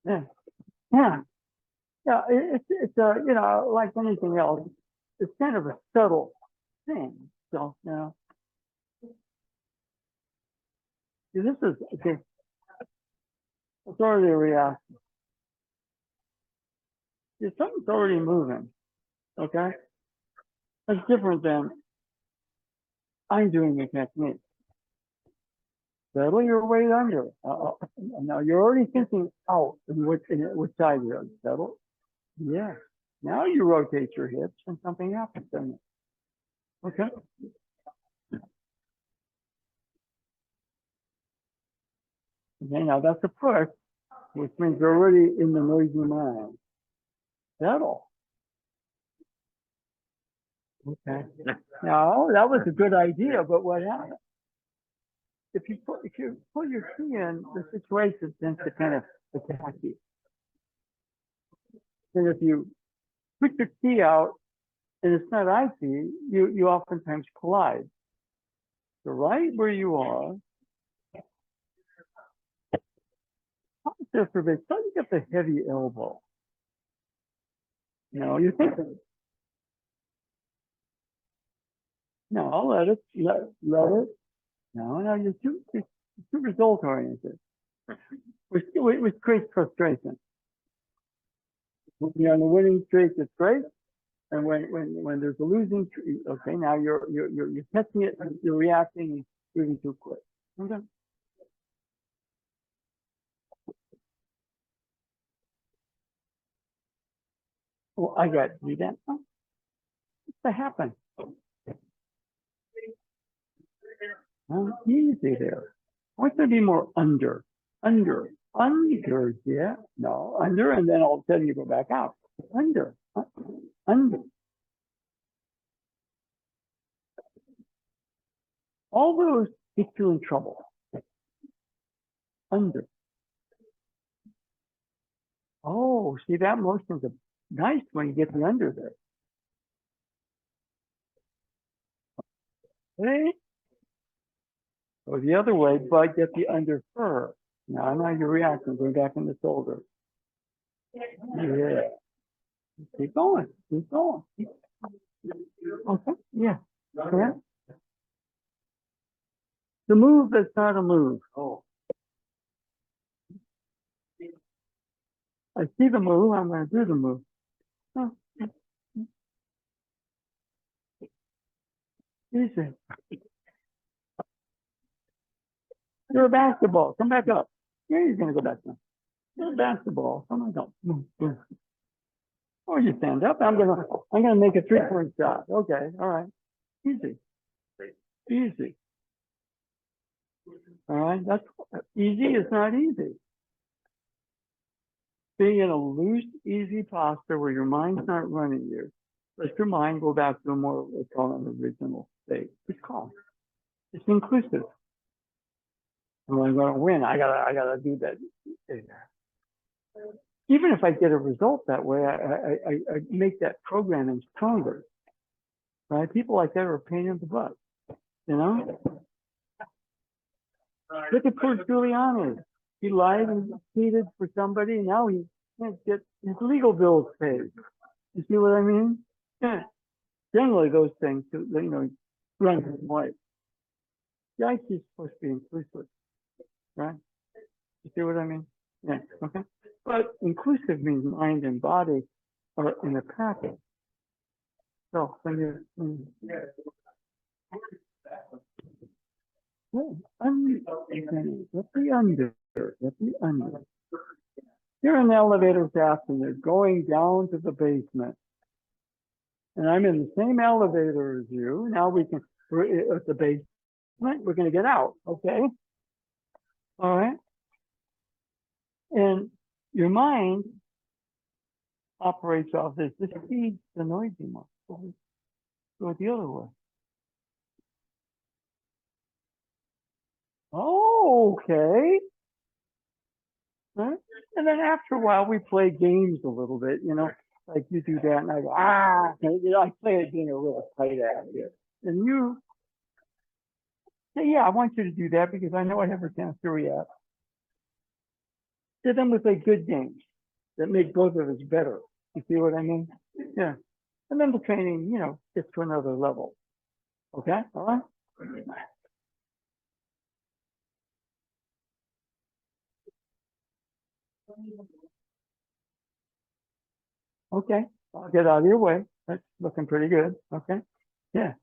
Yeah. Yeah. Yeah. It's you know, like anything else, it's kind of a subtle thing. So, you know, see, this is, okay, it's already a reaction. See, something's already moving. Okay? That's different than I'm doing the technique. Settle your weight under. Now you're already thinking out in which side you're on. Settle. Yeah. Now you rotate your hips and something happens. Okay. Okay. Now that's a push, which means you're already in the noisy mind. Settle. Okay. Now that was a good idea, but what happened? If you pull your key in, the situation tends to kind of attack you. And if you put your key out and it's not icy, you oftentimes collide. So right where you are, pause there for a bit. Try to get the heavy elbow. You know, you're thinking, no, I'll let it, let it. No, you're too result oriented, which creates frustration. When you're on the winning streak, it's great. And when there's a losing streak, okay, now you're testing it, you're reacting, moving too quick. Okay. Well, I got to do that. Oh, what's that happen? Easy there. I want there to be more under, yeah. No, under, and then all of a sudden you go back out. Under. All those get you in trouble. Under. Oh, see, that motion's nice when you get the under there. Okay. Go the other way, but get the under first. Now you're reacting, going back in the shoulder. Yeah. Keep going. Keep going. Okay. Yeah. Correct. The move that's not a move. Oh. I see the move, I'm going to do the move. Oh. Easy. You're a basketball. Come back up. Yeah, you're going to go back down. You're a basketball. Come on, don't move. Or you stand up. I'm gonna make a 3-point shot. Okay, all right. Easy. Easy. All right, that's easy is not easy. Being in a loose, easy posture where your mind's not running you. Let your mind go back to a more, let's call it an original state. It's calm. It's inclusive. Well, I'm gonna win. I gotta do that. Even if I get a result that way, I make that programming stronger. Right? People like that are a pain in the butt. You know? Look at poor Giuliani. He lied and cheated for somebody. Now he can't get his legal bills paid. You see what I mean? Yeah. Generally, those things, you know, run his life. The IQ is supposed to be inclusive, right? You see what I mean? Yeah. Okay. But inclusive means mind and body are in a package. So when you Good. Okay. Get the under. Get the under. You're in the elevator shaft and you're going down to the basement. And I'm in the same elevator as you. Now we're at the basement. We're going to get out. Okay. All right. And your mind operates off this. This feeds the noisy one. Go the other way. Oh, okay. Right? And then after a while, we play games a little bit, like you do that, and I go, I play it being a little tight at you. And you say, yeah, I want you to do that because I know I have a chance to react. So then we play good games that make both of us better. You see what I mean? Yeah. And then the training, gets to another level. Okay? All right? Okay. I'll get out of your way. That's looking pretty good. Okay. Yeah.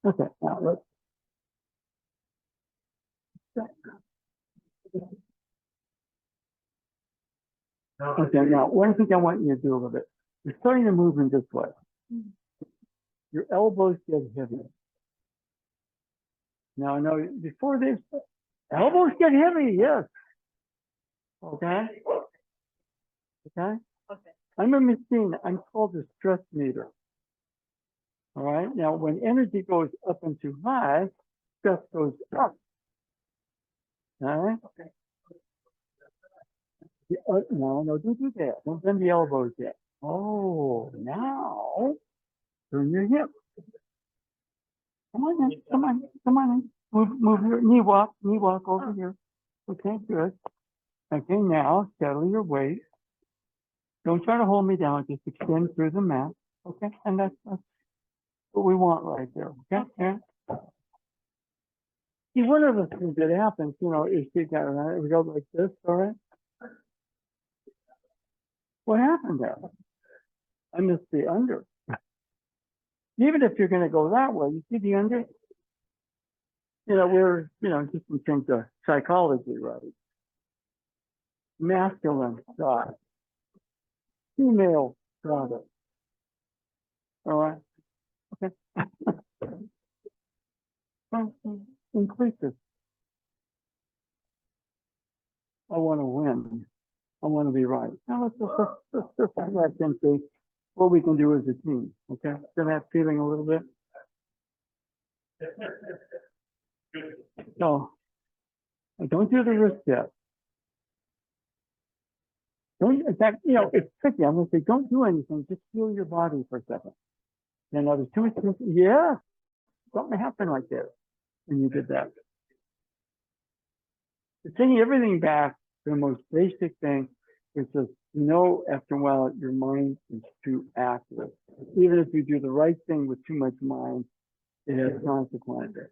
Okay. Now let's. Okay. Now, one thing I want you to do a little bit. You're starting to move in this way. Your elbows get heavy. Now, I know before this, elbows get heavy. Yes. Okay. Okay. I'm a machine. I'm called the stress meter. All right. Now, when energy goes up and too high, stress goes up. All right. No, don't do that. Don't bend the elbows yet. Oh, now turn your hip. Come on in. Come on. Come on in. Move your knee walk. Knee walk over here. Okay, good. Okay, now settle your weight. Don't try to hold me down. Just extend through the mat. Okay, and that's what we want right there. Okay, yeah. See, one of the things that happens, is we go like this. All right. What happened there? I missed the under. Even if you're going to go that way, you see the under? We're, just in terms of psychology, right? Masculine side, female side. All right. Okay. Inclusive. I want to win. I want to be right. Now let's just reflect and see what we can do as a team. Okay. Feel that feeling a little bit? So don't do the wrist yet. Don't, in fact, it's tricky. I'm going to say, don't do anything. Just feel your body for a second. Then there's two, yeah, something happened like that when you did that. Taking everything back to the most basic thing is just, after a while, your mind is too active. Even if you do the right thing with too much mind, it has consequences.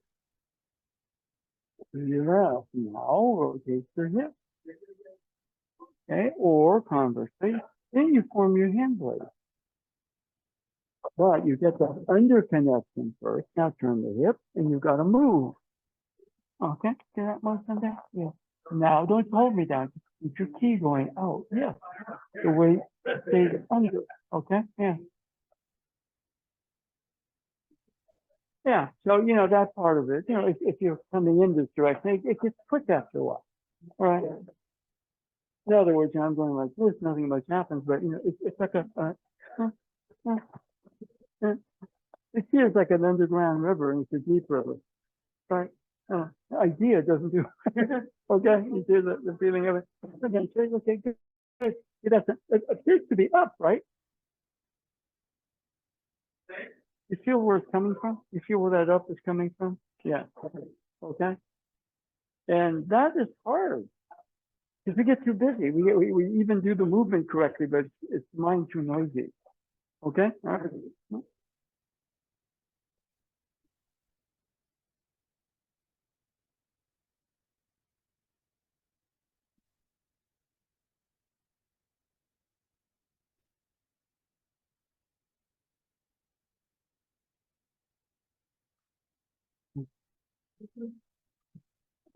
Now, rotate your hip. Okay, or conversely, then you form your hand blade. But you get the under connection first. Now turn the hip, and you've got to move. Okay, get that motion there? Yeah. Now don't hold me down. Keep your key going out. Yes. The weight stays under. Okay? Yeah. Yeah. So, that part of it, if you're coming in this direction, it gets pushed after a while. All right. In other words, I'm going like this, nothing much happens, but, it's like it feels like an underground river and it's a deep river. Right? Idea doesn't do okay, you see the feeling of it. Okay, good. It appears to be up, right? You feel where it's coming from? You feel where that up is coming from? Yeah. Okay. And that is hard because we get too busy. We even do the movement correctly, but it's mind too noisy. Okay, all right.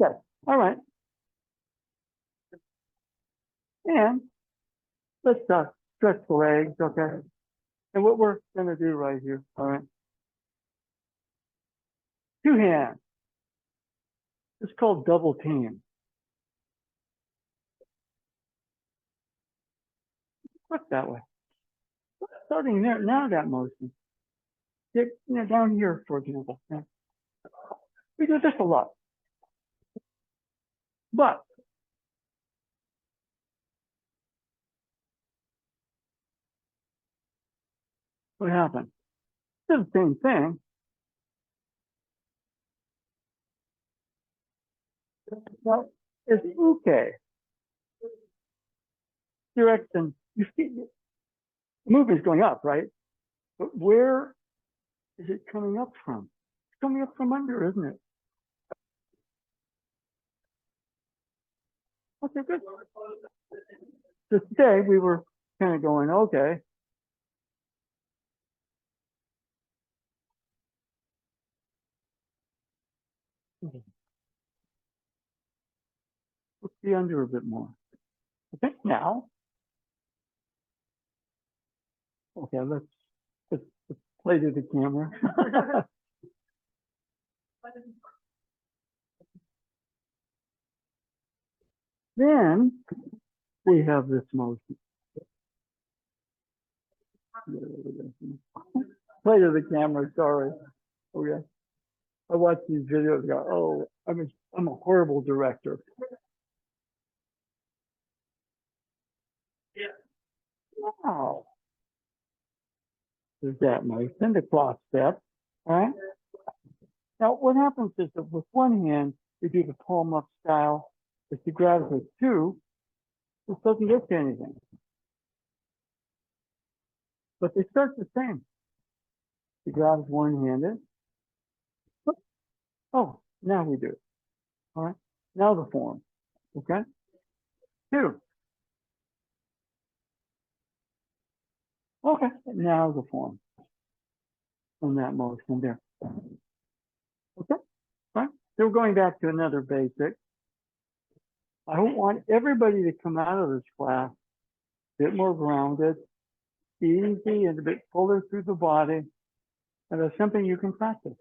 Okay, all right. And let's stretch the legs, okay? And what we're gonna do right here, all right? Two hands. It's called double team. Look that way. Starting there, now that motion. Get down here, for example. Yeah. We do this a lot. But what happened? It's the same thing. Well, it's uke. Direction. You see, the movement's going up, right? But where is it coming up from? It's coming up from under, isn't it? Okay, good. So today we were kind of going, okay, let's be under a bit more. Okay, now, okay, let's play to the camera. Then we have this motion. Play to the camera, sorry. Okay. I watch these videos and go, oh, I'm a horrible director. Wow. There's that motion, the cross step. All right. Now, what happens is that with one hand, you do the palm up style. If you grab it with two, it doesn't get to anything. But they start the same. You grab one handed. Oh, now we do it. All right. Now the form. Okay. Two. Okay. Now the form. On that motion there. Okay. All right. So we're going back to another basic. I want everybody to come out of this class a bit more grounded, easy, and a bit fuller through the body. And that's something you can practice.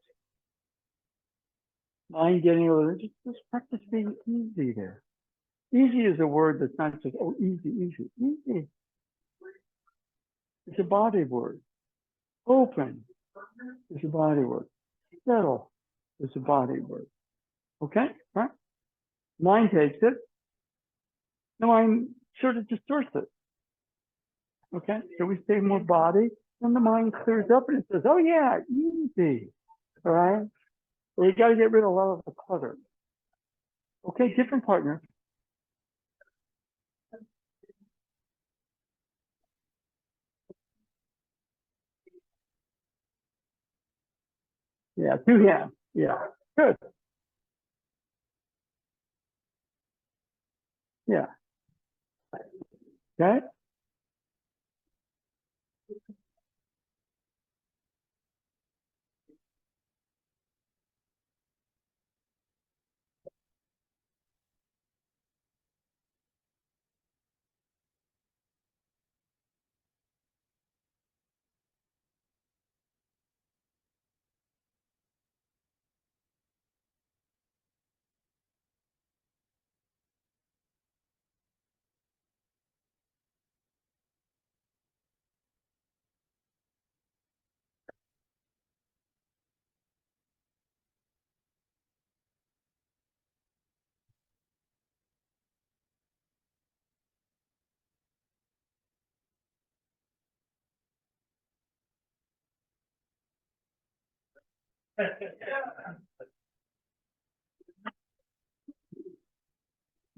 Mind getting a little, just practice being easy there. Easy is a word that's not just, oh, easy, easy, easy. It's a body word. Open is a body word. Settle is a body word. Okay? Right? Mind takes it. The mind sort of distorts it. Okay? So we say more body, and the mind clears up and it says, oh yeah, easy. All right? We got to get rid of a lot of the clutter. Okay, different partner. Yeah, two hands. Yeah, good. Yeah. Okay.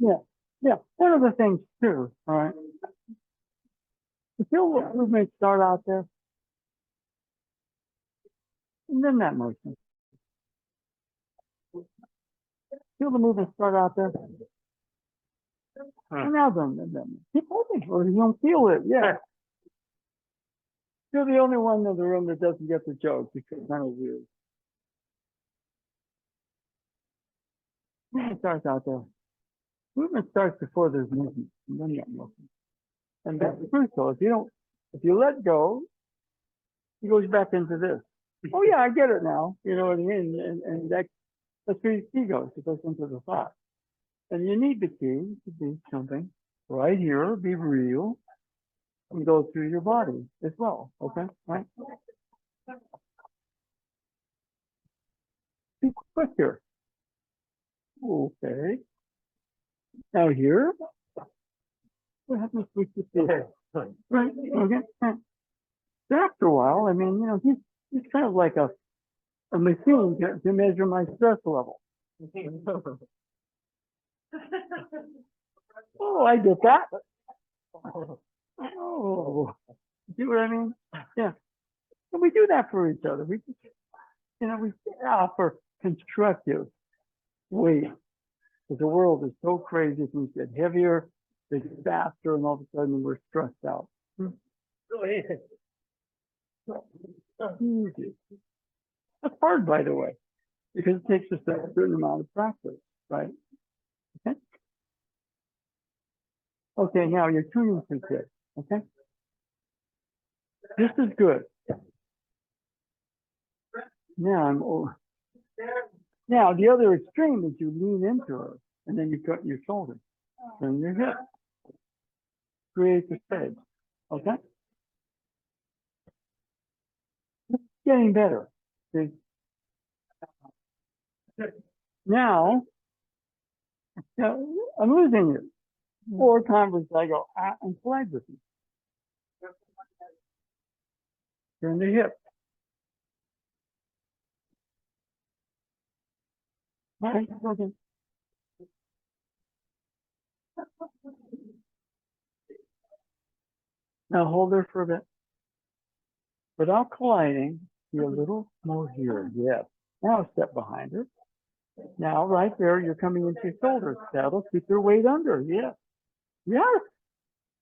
Yeah. Yeah. One of the things too, all right. You feel what movements start out there? And then that motion. Feel the movement start out there. And now then. Keep holding, or you don't feel it. Yeah. You're the only one in the room that doesn't get the joke because none of you. Movement starts out there. Movement starts before there's movement, and then that motion. And that's crucial. If you let go, he goes back into this. Oh yeah, I get it now. You know what I mean? And that's where your key goes. It goes into the thought. And you need the key to be something right here, be real, and go through your body as well. Okay? Right? Be quick here. Okay. Now here. What happens if we keep this? Right? Okay. So after a while, I mean, he's kind of like a machine to measure my stress level. Oh, I get that. Oh, see what I mean? Yeah. And we do that for each other. We offer constructive ways. Because the world is so crazy, things get heavier, they get faster, and all of a sudden we're stressed out. Easy. That's hard, by the way, because it takes us a certain amount of practice, right? Okay. Okay, now you're tuning to this. Okay. This is good. Now Now the other extreme is you lean into it, and then you cut your shoulder, turn your hip, create the space. Okay. It's getting better. See? Now I'm losing it. 4 times I go and slide with you. Turn the hip. Right. Okay. Now hold there for a bit. Without colliding, you're a little more here. Yes. Now step behind her. Now right there, you're coming into your shoulders. That'll keep your weight under. Yes. Yes.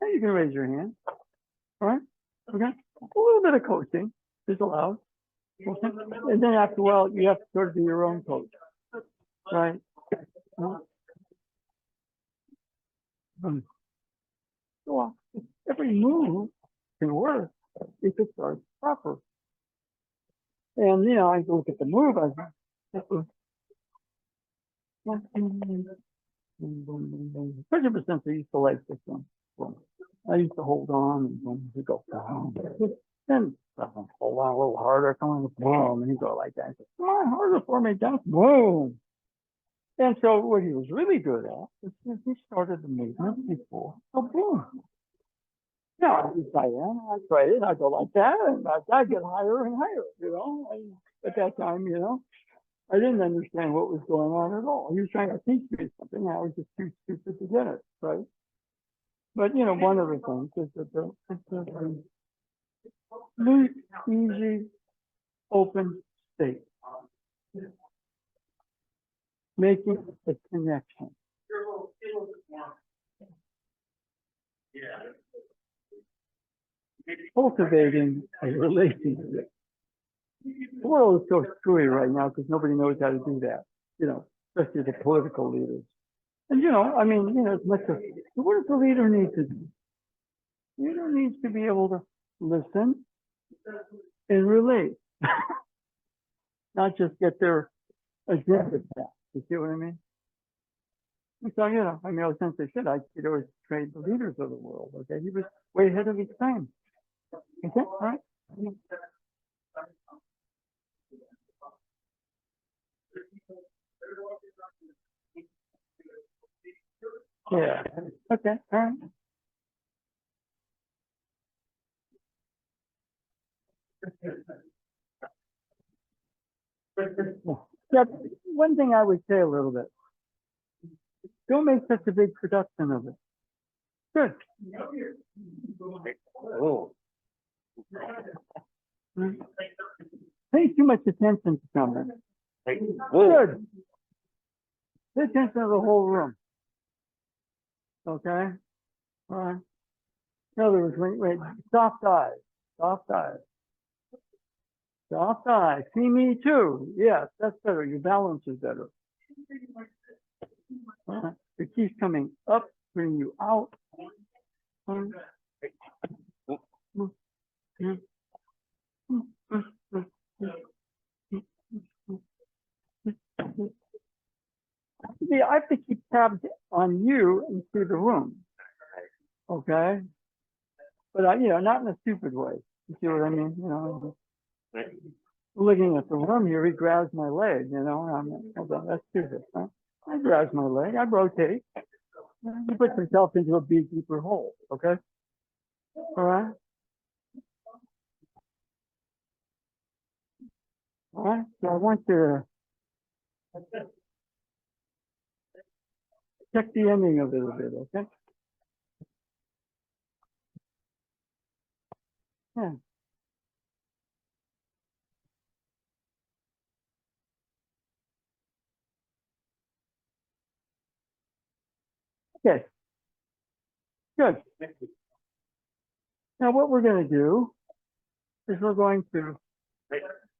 Now you can raise your hand. All right. Okay. A little bit of coaching is allowed. Okay. And then after a while, you have to sort of be your own coach. Right. So every move can work if it starts proper. And I look at the move. 100% I used to like this one. I used to hold on and boom, he'd go boom. Then hold on a little harder, come on, boom, and he'd go like that. Come on, harder for me, just boom. And so what he was really good at is he started the movement before, so boom. Now I tried it, I go like that, and I get higher and higher, at that time, I didn't understand what was going on at all. He was trying to teach me something. I was just too stupid to get it, right? But, one of the things is that it's a loose, easy, open state. Making a connection. Cultivating a relationship. The world is so screwy right now because nobody knows how to do that, especially the political leaders. And, as much as, what does the leader need to do? The leader needs to be able to listen and relate, not just get their agenda back. You see what I mean? So, I was going to say, shit, I could always trade the leaders of the world, okay? He was way ahead of his time. Okay, all right? Yeah. Okay. All right. That's one thing I would say a little bit. Don't make such a big production of it. Good. Oh. Hey, too much attention to something. Right. Good. Pay attention to the whole room. Okay? All right. In other words, wait, soft eyes. Soft eyes. Soft eyes. See me too. Yes, that's better. Your balance is better. All right. It keeps coming up, bring you out. See, I have to keep tabs on you and see the room. Okay? But not in a stupid way. You see what I mean? Right. Looking at the room here, he grabs my leg, hold on, that's stupid, huh? I grabs my leg, I rotate. He puts himself into a big, deeper hole, okay? All right? All right, so I want to check the ending of it a bit, okay? Yeah. Okay, good. Now what we're going to do is we're going to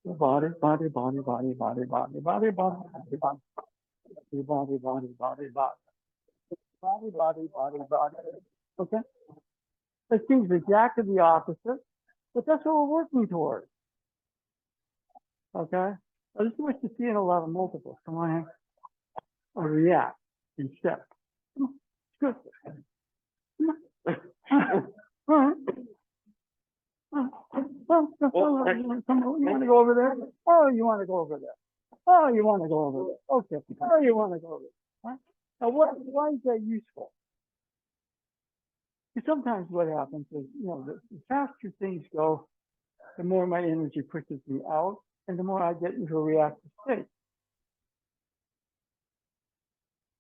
body, body, body, body, body, body, body, body, body, body, body, body, body, body. Okay? It seems exactly the opposite, but that's what we're working towards. Okay? Now, this is what you see in a lot of multiples. Come on in. Or react in step. Good. You want to go over there? Oh, you want to go over there? Oh, you want to go over there? Okay. Oh, you want to go over there? Huh? Now, why is that useful? Because sometimes what happens is, the faster things go, the more my energy pushes me out, and the more I get into a reactive state.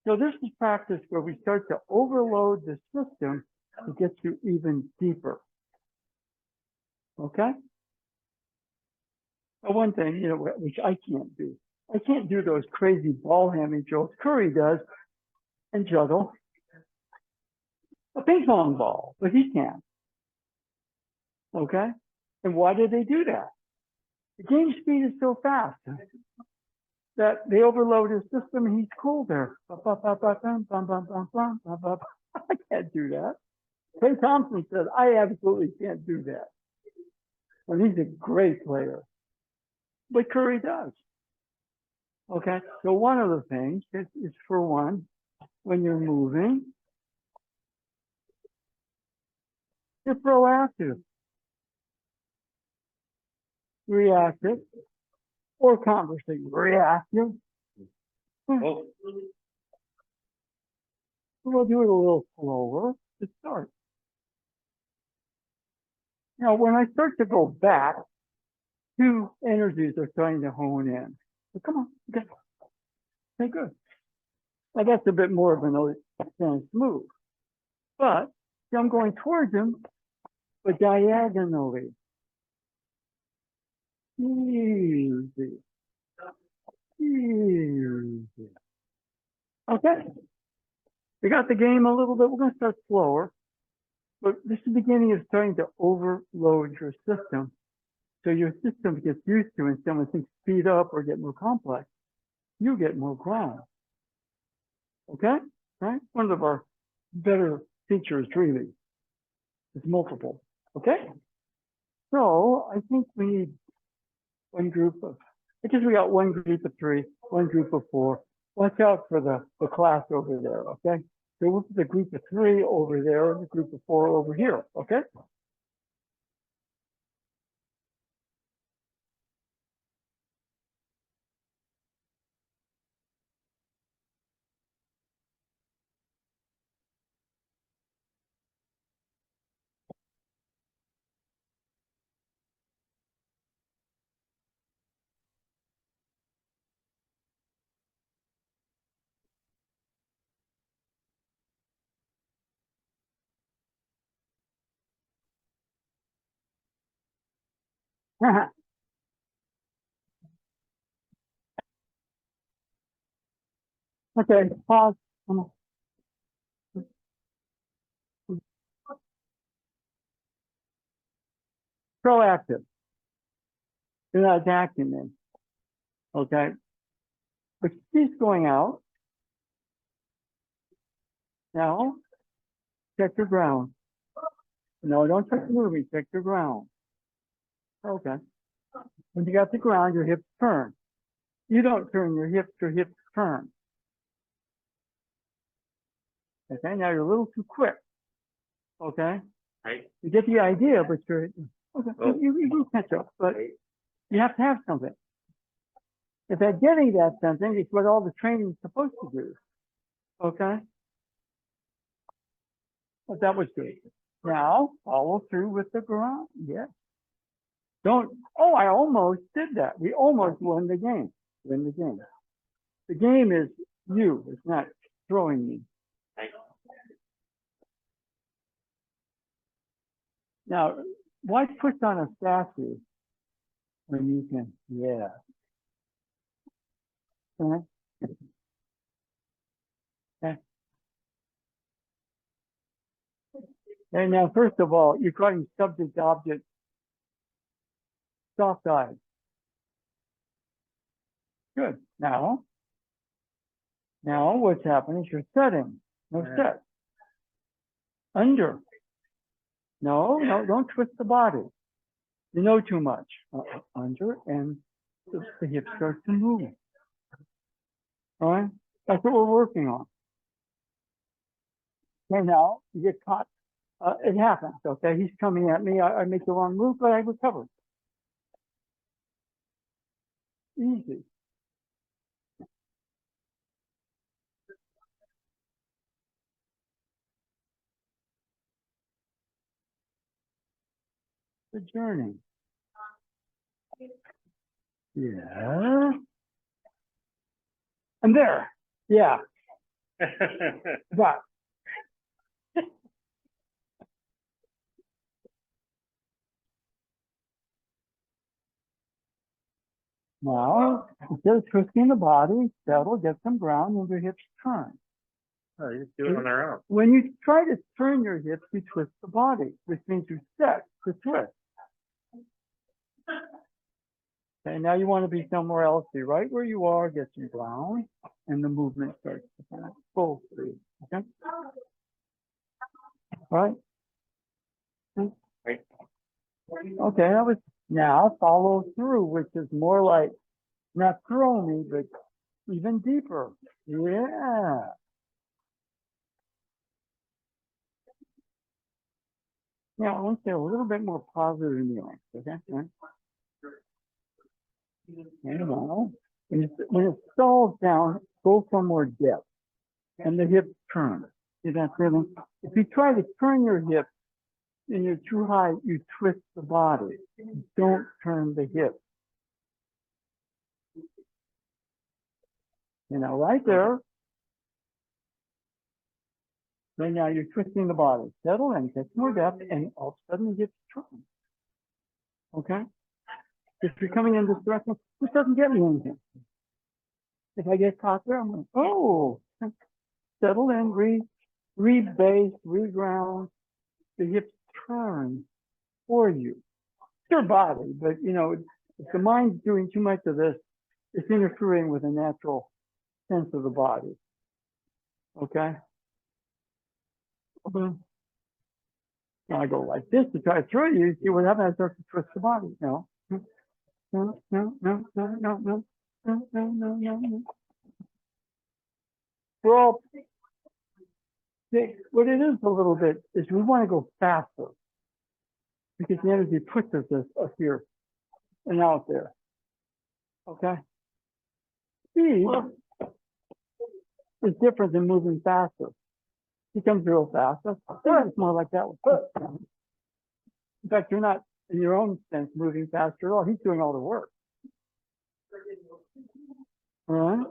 So this is practice where we start to overload the system to get you even deeper. Okay? Now, one thing, which I can't do. I can't do those crazy ball hammy jokes Curry does and juggle a ping pong ball, but he can. Okay? And why do they do that? The game speed is so fast that they overload his system and he's cool there. I can't do that. Clay Thompson says, I absolutely can't do that. Well, he's a great player. But Curry does. Okay, so one of the things is for one, when you're moving, you're proactive, reactive, or conversely reactive. Oh. We'll do it a little slower to start. Now, when I start to go back, two energies are starting to hone in. So come on, okay, good. Now that's a bit more of an advanced move. But see, I'm going towards him, but diagonally. Easy. Easy. Okay. We got the game a little bit. We're going to start slower. But this is the beginning of starting to overload your system. So your system gets used to, and when things speed up or get more complex, you get more ground. Okay? Right? One of our better features, really, is multiple. Okay? So I think we need one group of, I guess we got one group of three, one group of four. Watch out for the class over there, okay? So we'll put the group of three over there and the group of four over here, okay? Okay, pause. Come on. Proactive. You're not vacuuming. Okay. But she's going out. Now, check your ground. No, don't touch the movie. Check your ground. Okay. When you got the ground, your hips turn. You don't turn your hips turn. Okay, now you're a little too quick. Okay? Right. You get the idea, but you're okay. Oh. You can catch up, but you have to have something. If they're getting that something, it's what all the training's supposed to do. Okay? But that was good. Now, follow through with the ground. Yes. Don't, oh, I almost did that. We almost won the game. Win the game. The game is you. It's not throwing me. Right. Now, why push on a statue when you can, yeah. Okay. Okay. And now, first of all, you're calling subject object soft-eyed. Good. Now what's happening is you're setting. No set. Under. No, don't twist the body. You know too much. Under, and the hips start to move. All right? That's what we're working on. Okay, now you get caught. It happens, okay? He's coming at me. I make the wrong move, but I recover. Easy. The journey. Yeah. I'm there. Yeah. But now, instead of twisting the body, settle, get some ground, and your hips turn. Oh, you just do it on their own. When you try to turn your hips, you twist the body, which means you set to twist. Okay, now you want to be somewhere else. Be right where you are, get some ground, and the movement starts to kind of go through. Okay? All right? Right. Okay, that was now follow through, which is more like not throw me, but even deeper. Yeah. Now I want to say a little bit more positive nuance, okay? And now, when it stalls down, go for more depth, and the hips turn. See that feeling? If you try to turn your hips and you're too high, you twist the body. Don't turn the hips. You know, right there. Right now you're twisting the body. Settle and get more depth, and all of a sudden the hips turn. Okay? If you're coming in this direction, this doesn't get me anything. If I get caught there, I'm like, oh, settle in, rebase, reground. The hips turn for you. It's your body, but you know, if the mind's doing too much of this, it's interfering with the natural sense of the body. Okay? Now I go like this to try to throw you. See what happens? I start to twist the body. No. No. We're all, what it is a little bit is we want to go faster because the energy pushes us up here and out there. Okay? Speed is different than moving faster. He comes real fast. It's more like that. In fact, you're not, in your own sense, moving faster at all. He's doing all the work. All right?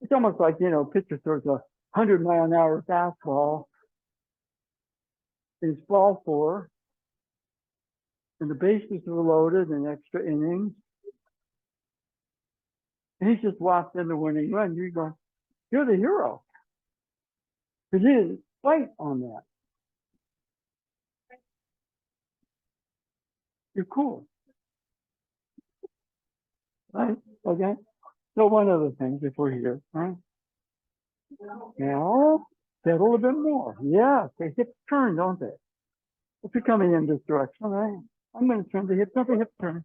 It's almost like, you know, pitcher throws a 100-mile-an-hour fastball. It's ball four, and the bases are loaded in extra innings. And he's just lost in the winning run. You go, you're the hero. Because he didn't fight on that. You're cool. Right? Okay? So one other thing before here, right? Now, settle a bit more. Yeah, the hips turn, don't they? If you're coming in this direction, right? I'm going to turn the hips, not the hip turn.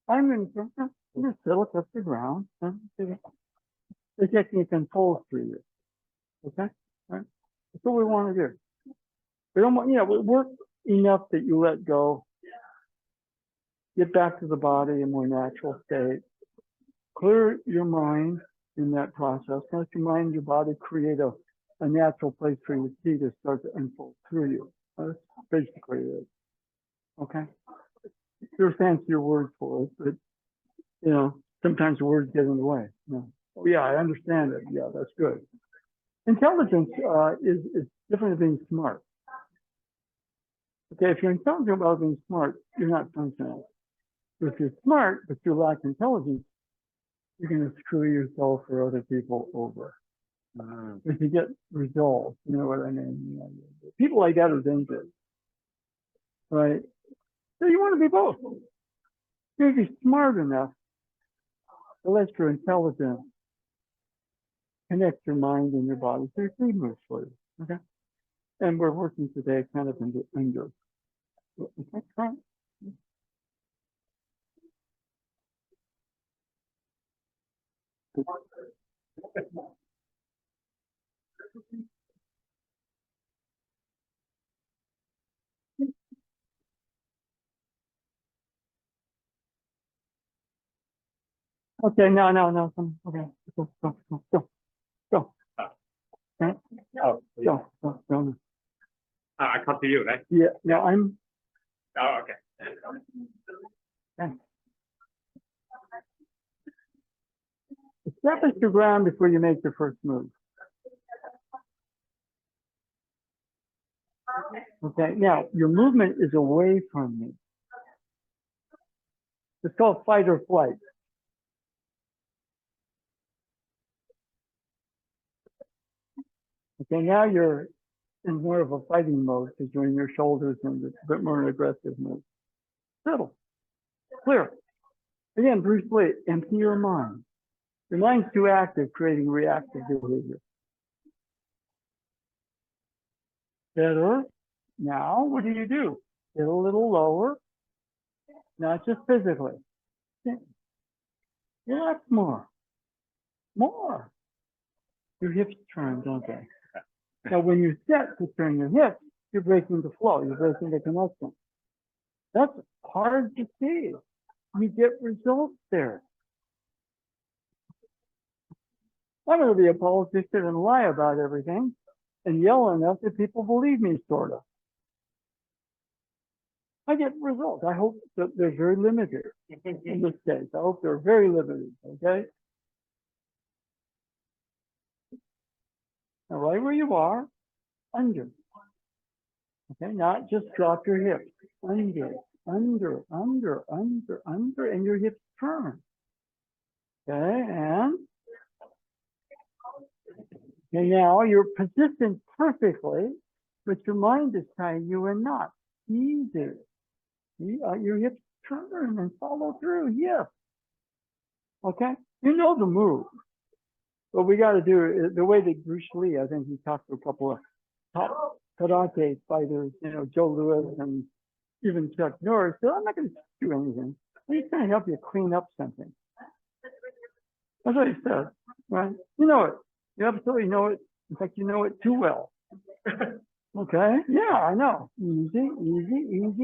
I'm going to turn, just settle touch the ground. The technique unfolds through you. Okay? Right? That's what we want to do. We don't want, we work enough that you let go. Get back to the body in more natural state. Clear your mind in that process. Let your mind and your body create a natural place for your chi to start to unfold through you. That's basically it. Okay? There's fancier words for it, but sometimes the words get in the way. Oh yeah, I understand it. Yeah, that's good. Intelligence is different than being smart. Okay, if you're intelligent about being smart, you're not functional. If you're smart, but you lack intelligence, you're going to screw yourself or other people over. If you get resolved, you know what I mean? People like that are dangerous, right? So you want to be both. You're be smart enough to let your intelligence connect your mind and your body so your food moves for you. Okay? And we're working today kind of in the under. Okay, right? Okay, no. Okay, go. Okay? Oh, yeah. Go. I come to you, right? Yeah, no, I'm. Oh, okay. Okay. Establish your ground before you make your first move. Okay, now your movement is away from me. It's called fight or flight. Okay, now you're in more of a fighting mode because you're in your shoulders and it's a bit more an aggressive mode. Settle. Clear. Again, Bruce Lee, empty your mind. Your mind's too active, creating reactive behavior. Better. Now, what do? Get a little lower, not just physically. Relax more. More. Your hips turn, don't they? Now, when you set to turn your hips, you're breaking the flow. You're breaking the connection. That's hard to see. You get results there. I'm going to be a politician and lie about everything and yell enough that people believe me, sort of. I get results. I hope that they're very limited in this case. I hope they're very limited, okay? Now, right where you are, under. Okay, not just drop your hips. Under, and your hips turn. Okay, and now you're positioned perfectly, but your mind is tying you in knots. Easy. Your hips turn and follow through. Yes. Okay, you know the move. What we got to do is the way that Bruce Lee, I think he talked to a couple of top karate fighters, Joe Louis and even Chuck Norris. So I'm not going to do anything. I'm just going to help you clean up something. That's what he said, right? You know it. You absolutely know it. In fact, you know it too well. Okay? Yeah, I know. Easy. Easy.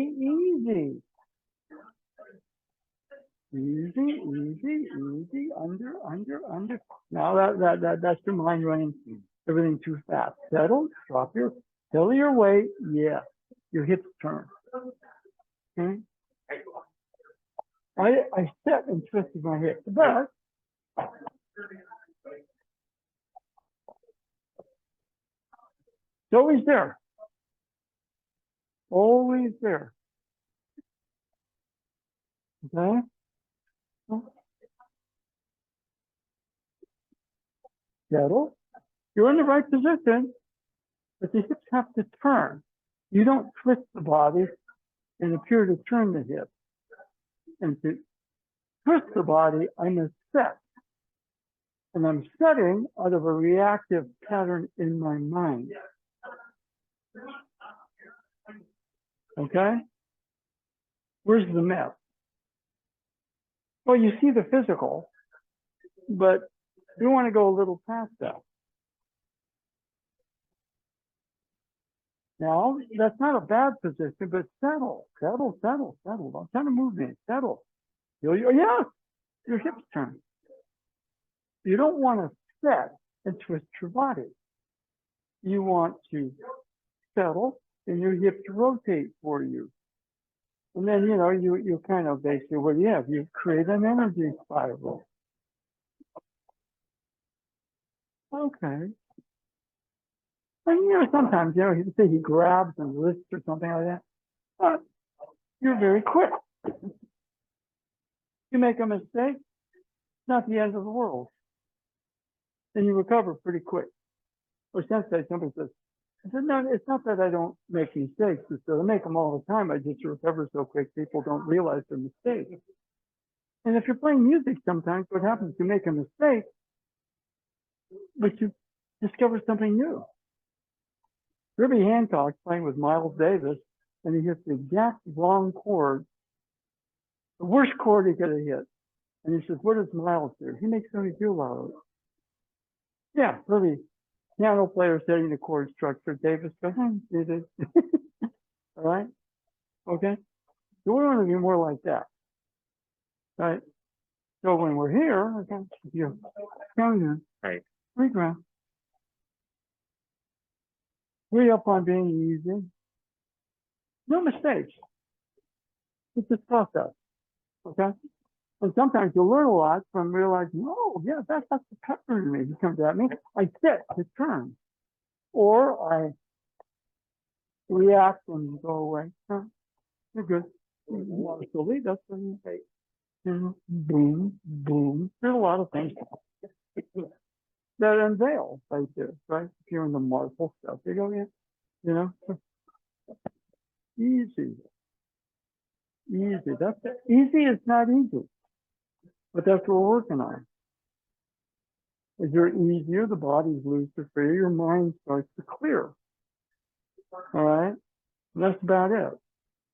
Under. Now that's your mind running everything too fast. Settle. Settle your weight. Yeah. Your hips turn. Okay? I set and twisted my hips, but it's always there. Always there. Okay? settle. You're in the right position, but the hips have to turn. You don't twist the body and appear to turn the hips. And to twist the body, I must set. And I'm setting out of a reactive pattern in my mind. Okay? Where's the myth? Well, you see the physical, but we want to go a little past that. Now, that's not a bad position, but settle. Don't try to move me. Settle. Yes, your hips turn. You don't want to set and twist your body. You want to settle and your hips rotate for you. And then, you kind of basically, what do you have? You create an energy spiral. Okay. And, sometimes, you say he grabs and lifts or something like that. But you're very quick. You make a mistake, it's not the end of the world. And you recover pretty quick. Or somebody says, I said, no, it's not that I don't make mistakes. It's that I make them all the time. I just recover so quick, people don't realize they're mistakes. And if you're playing music sometimes, what happens? You make a mistake, but you discover something new. Herbie Hancock's playing with Miles Davis, and he hits the exact wrong chord, the worst chord he could have hit. And he says, what does Miles do? He makes something feel out of it. Yeah, Herbie, piano player setting the chord structure. Davis goes, did it. All right? Okay? So we want to be more like that. Right? So when we're here, okay, you come here. Right. Reground. Free up on being easy. No mistakes. It's a process. Okay? And sometimes you'll learn a lot from realizing, oh, yeah, that's the pepper in me. He comes at me. I sit to turn. Or I react and go away. Oh, you're good. You want to lead, that's what you say. Boom, boom. There's a lot of things that unveil right there, right? If you're in the marble stuff, you go, yeah, easy. Easy. That's it. Easy is not easy. But that's what we're working on. As you're easier, the body's looser, freer, your mind starts to clear. All right? And that's about it.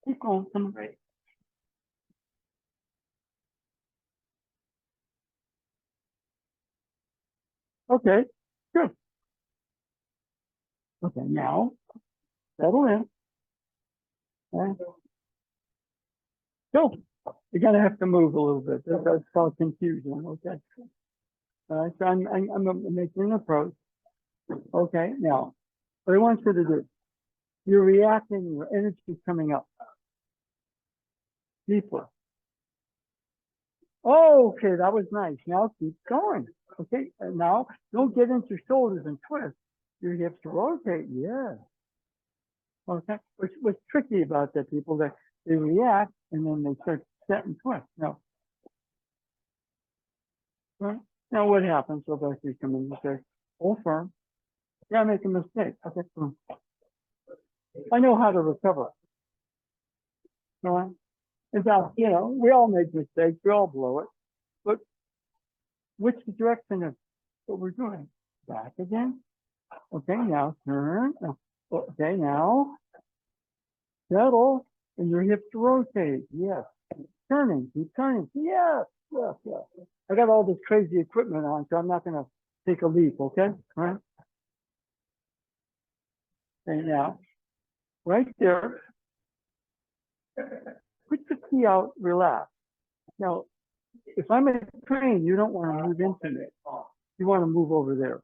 Keep going. Come on. Okay, good. Okay, now, settle in. Okay. So, you're going to have to move a little bit. That's called confusion, okay? All right, so I'm making an approach. Okay, now, what I want you to do, you're reacting, your energy's coming up. Deeper. Oh, okay, that was nice. Now keep going. Okay, and now don't get into your shoulders and twist. Your hips rotate, yeah. Okay, what's tricky about that, people, that they react and then they start set and twist. No. Right? Now what happens? So back to come in and say, hold firm. Yeah, I make a mistake. Okay, boom. I know how to recover. All right? In fact, we all make mistakes, we all blow it. But which direction is what we're doing? Back again. Okay, now turn. Okay, now settle, and your hips rotate. Yes. Turning, keep turning. Yes, yes, yes. I got all this crazy equipment on, so I'm not going to take a leap, okay? All right. And now, right there, put the key out, relax. Now, if I'm in a train, you don't want to move into it. You want to move over there.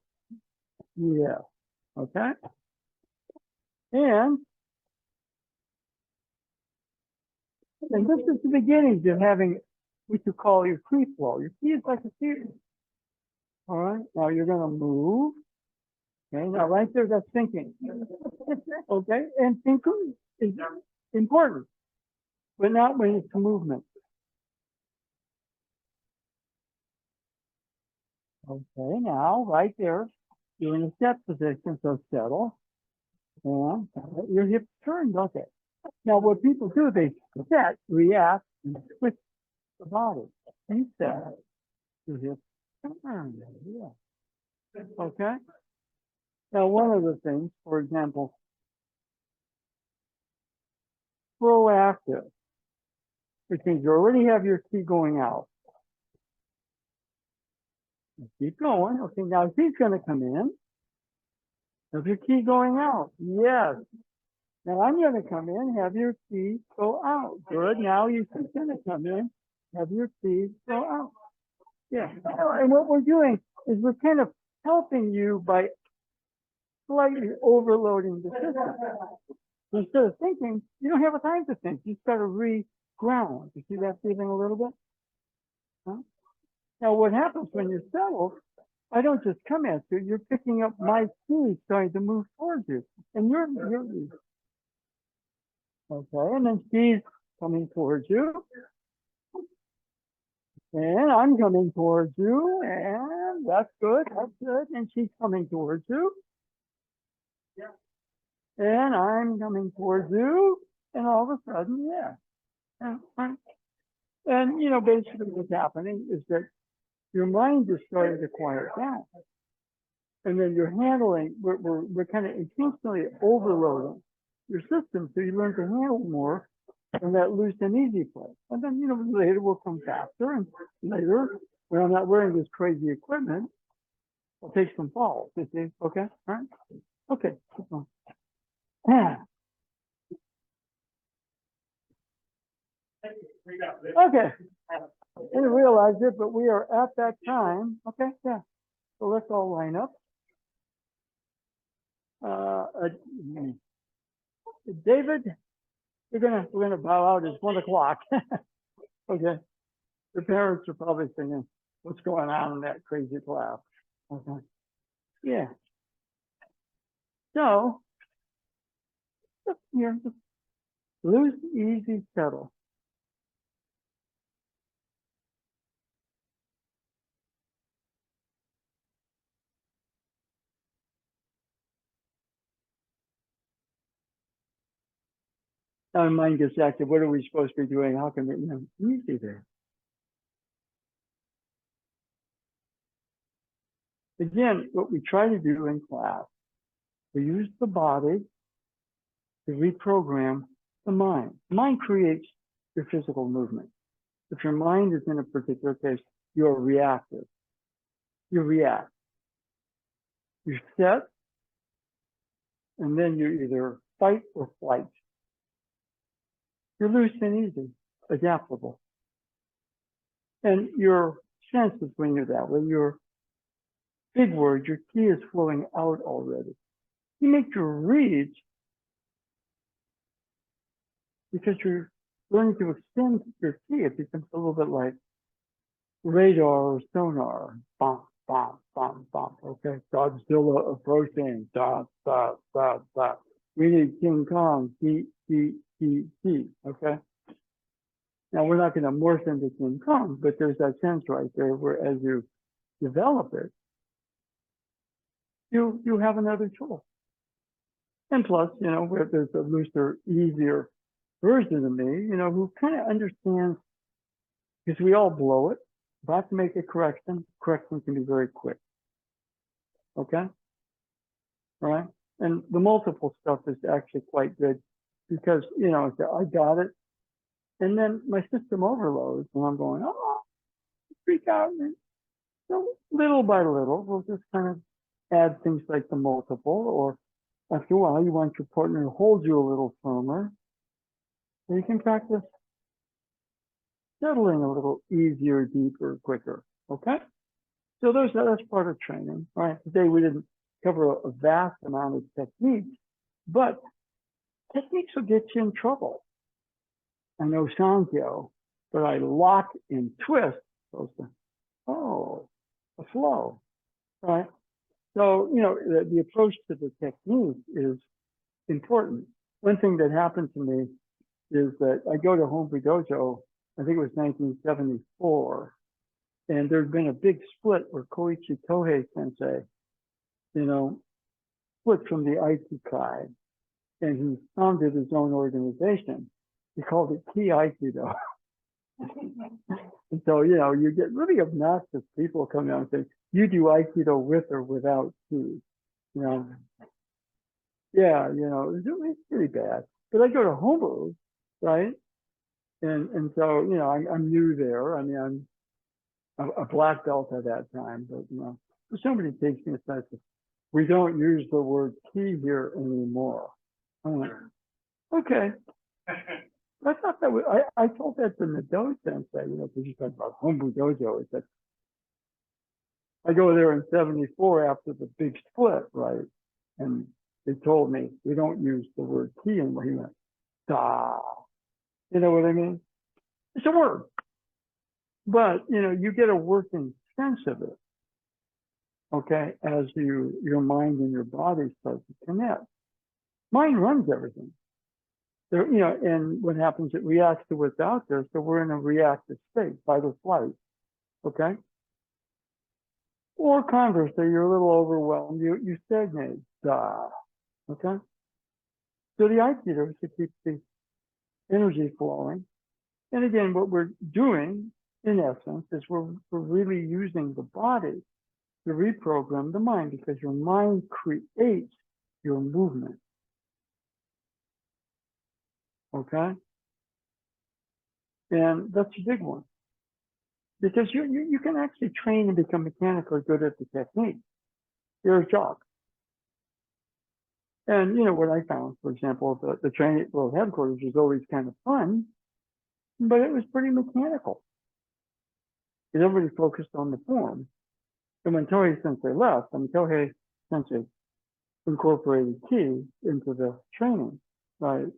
Yeah. Okay. And this is the beginning of having what you call your free flow. Your key is like a theater. All right. Now you're going to move. Okay. Now right there, that's thinking. Okay. And thinking is important, but not when it's movement. Okay, now right there, you're in a set position, so settle. And your hips turn, don't they? Now, what people do, they set, react, and switch the body. Reset, your hips turn. Yeah. Okay? Now, one of the things, for example, proactive, which means you already have your key going out. Keep going. Okay, now he's going to come in. Have your key going out? Yes. Now I'm going to come in, have your key go out. Good. Now you're going to come in, have your key go out. Yeah. And what we're doing is we're kind of helping you by slightly overloading the system. Instead of thinking, you don't have a time to think. You start to re-ground. You see that feeling a little bit? Huh? Now what happens when you're settled, I don't just come at you, you're picking up my key starting to move towards you. And you're okay, and then she's coming towards you. And I'm coming towards you, and that's good, and she's coming towards you. And I'm coming towards you, and all of a sudden, yeah. And you know, basically what's happening is that your mind is starting to quiet down. And then you're handling, we're kind of intentionally overloading your system so you learn to handle more in that loose and easy place. And then, you know, later we'll come faster, and later, when I'm not wearing this crazy equipment, I'll take some falls, you see? Okay, all right? Okay, keep going. Okay, I didn't realize it, but we are at that time. Okay, yeah. So let's all line up. David, we're gonna bow out. It's 1 o'clock. Okay. Your parents are probably thinking, what's going on in that crazy class? Okay. Yeah. So here, loose, easy, settle. Now my mind gets active. What are we supposed to be doing? How can we, you know, easy there. Again, what we try to do in class, we use the body to reprogram the mind. The mind creates your physical movement. If your mind is in a particular case, you're reactive. You react. You set, and then you either fight or flight. You're loose and easy, adaptable. And your senses when you're that way, your big word, your key is flowing out already. You make your reads because you're learning to extend your key. It becomes a little bit like radar or sonar. Bum, bum, bum, bum. Okay, Godzilla approaching. Dot, dot, dot, dot. We need King Kong. T. Okay. Now we're not going to morph into King Kong, but there's that sense right there where as you develop it, you have another tool. And plus, you know, where there's a looser, easier version of me, you know, who kind of understands, because we all blow it. If I have to make a correction, correction can be very quick. Okay? All right? And the multiple stuff is actually quite good because, you know, I got it. And then my system overloads and I'm going, oh, freak out. So little by little, we'll just kind of add things like the multiple, or after a while, you want your partner to hold you a little firmer. So you can practice settling a little easier, deeper, quicker. Okay? So that's part of training. All right. Today we didn't cover a vast amount of techniques, but techniques will get you in trouble. I know Sankyo, but I lock and twist. Oh, a flow. Right? So, you know, the approach to the technique is important. One thing that happened to me is that I go to Hombu Dojo, I think it was 1974, And there'd been a big split where Koichi Tohei sensei, split from the Aikikai, and he founded his own organization. He called it Ki Aikido. And so, you get really obnoxious people coming out and saying, you do Aikido with or without Ki. Yeah, it's pretty bad. But I go to Homebrewers, right? And so, I'm new there. I mean, I'm a black belt at that time, but, somebody takes me aside and says, we don't use the word key here anymore. I went, okay. I thought that was, I told that to Nado Sensei, because you talk about Homebrew Dojo. It's that I go there in 74 after the big split, right? And they told me, we don't use the word key anymore. He went, da. You know what I mean? It's a word. But, you get a working sense of it, okay, as your mind and your body start to connect. Mind runs everything. There, and what happens, it reacts to what's out there, so we're in a reactive state, fight or flight, okay? Or conversely, you're a little overwhelmed, you stagnate, okay? So the Aikido is to keep the energy flowing. And again, what we're doing, in essence, is we're really using the body to reprogram the mind, because your mind creates your movement. Okay? And that's a big one. Because you can actually train and become mechanically good at the technique. You're a jock. And what I found, for example, the training at World Headquarters was always kind of fun, but it was pretty mechanical. Because everybody focused on the form. And when Tohei Sensei left, Tohei Sensei incorporated Ki into the training, right?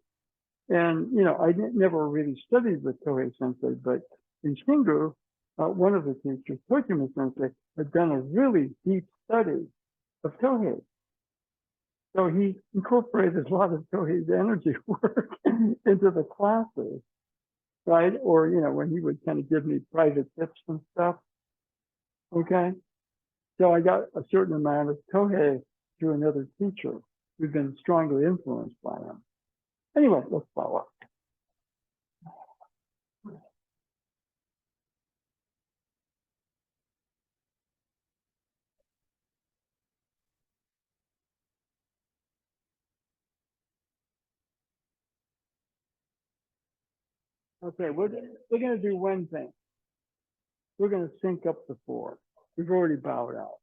And, I never really studied with Tohei Sensei, but in Shingu, one of the teachers, Tojima Sensei, had done a really deep study of Tohei. So he incorporated a lot of Tohei's energy work into the classes, right? Or, when he would kind of give me private tips and stuff, okay? So I got a certain amount of Tohei through another teacher who'd been strongly influenced by him. Anyway, let's follow up. Okay, we're going to do one thing. We're going to sync up the four. We've already bowed out.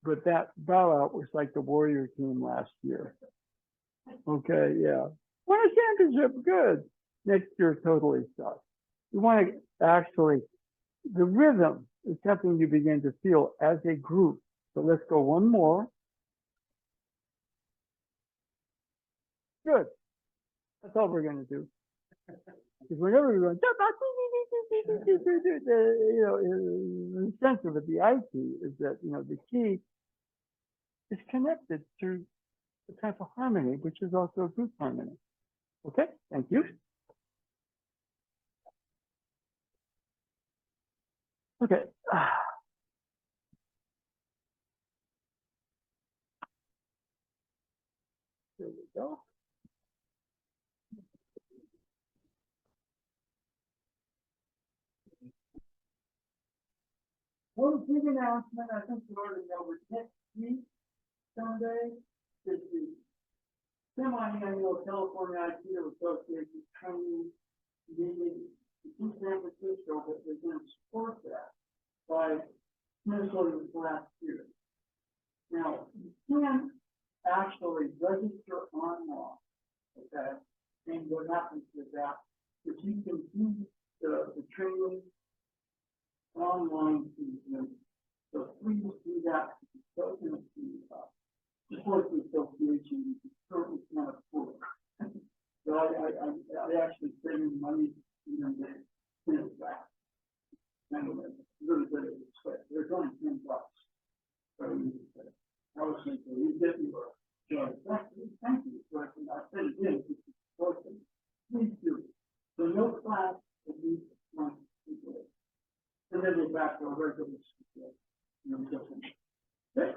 But that bow out was like the Warrior team last year. Okay, yeah. Won a championship, good. Next year, totally sucks. You want to actually, the rhythm is something you begin to feel as a group. So let's go one more. Good. That's all we're going to do. Because whenever we're going, the sense of it, the Aiki is that, the key is connected to the type of harmony, which is also a group harmony. Okay, thank you. Okay. There we go. One big announcement, I think you already know, was next week, Sunday, is the semi-annual California Aikido Association training meeting in San Francisco that was going to support that by Minnesota last year. Now, you can actually register online, okay? And what happens is that if you can do the training online, so please do that. So, support the association, it's certainly not a poor. So I actually spend money, back. And really good at it. They're only $10. So I was thinking, you get me where. So thank you. So I said again, this is important. Please do. So no class at least once a week. So then they back to our regular. Okay,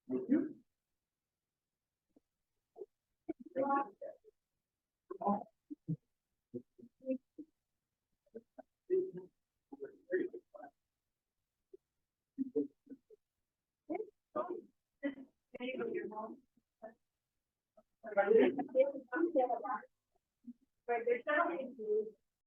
thank you. But there's something to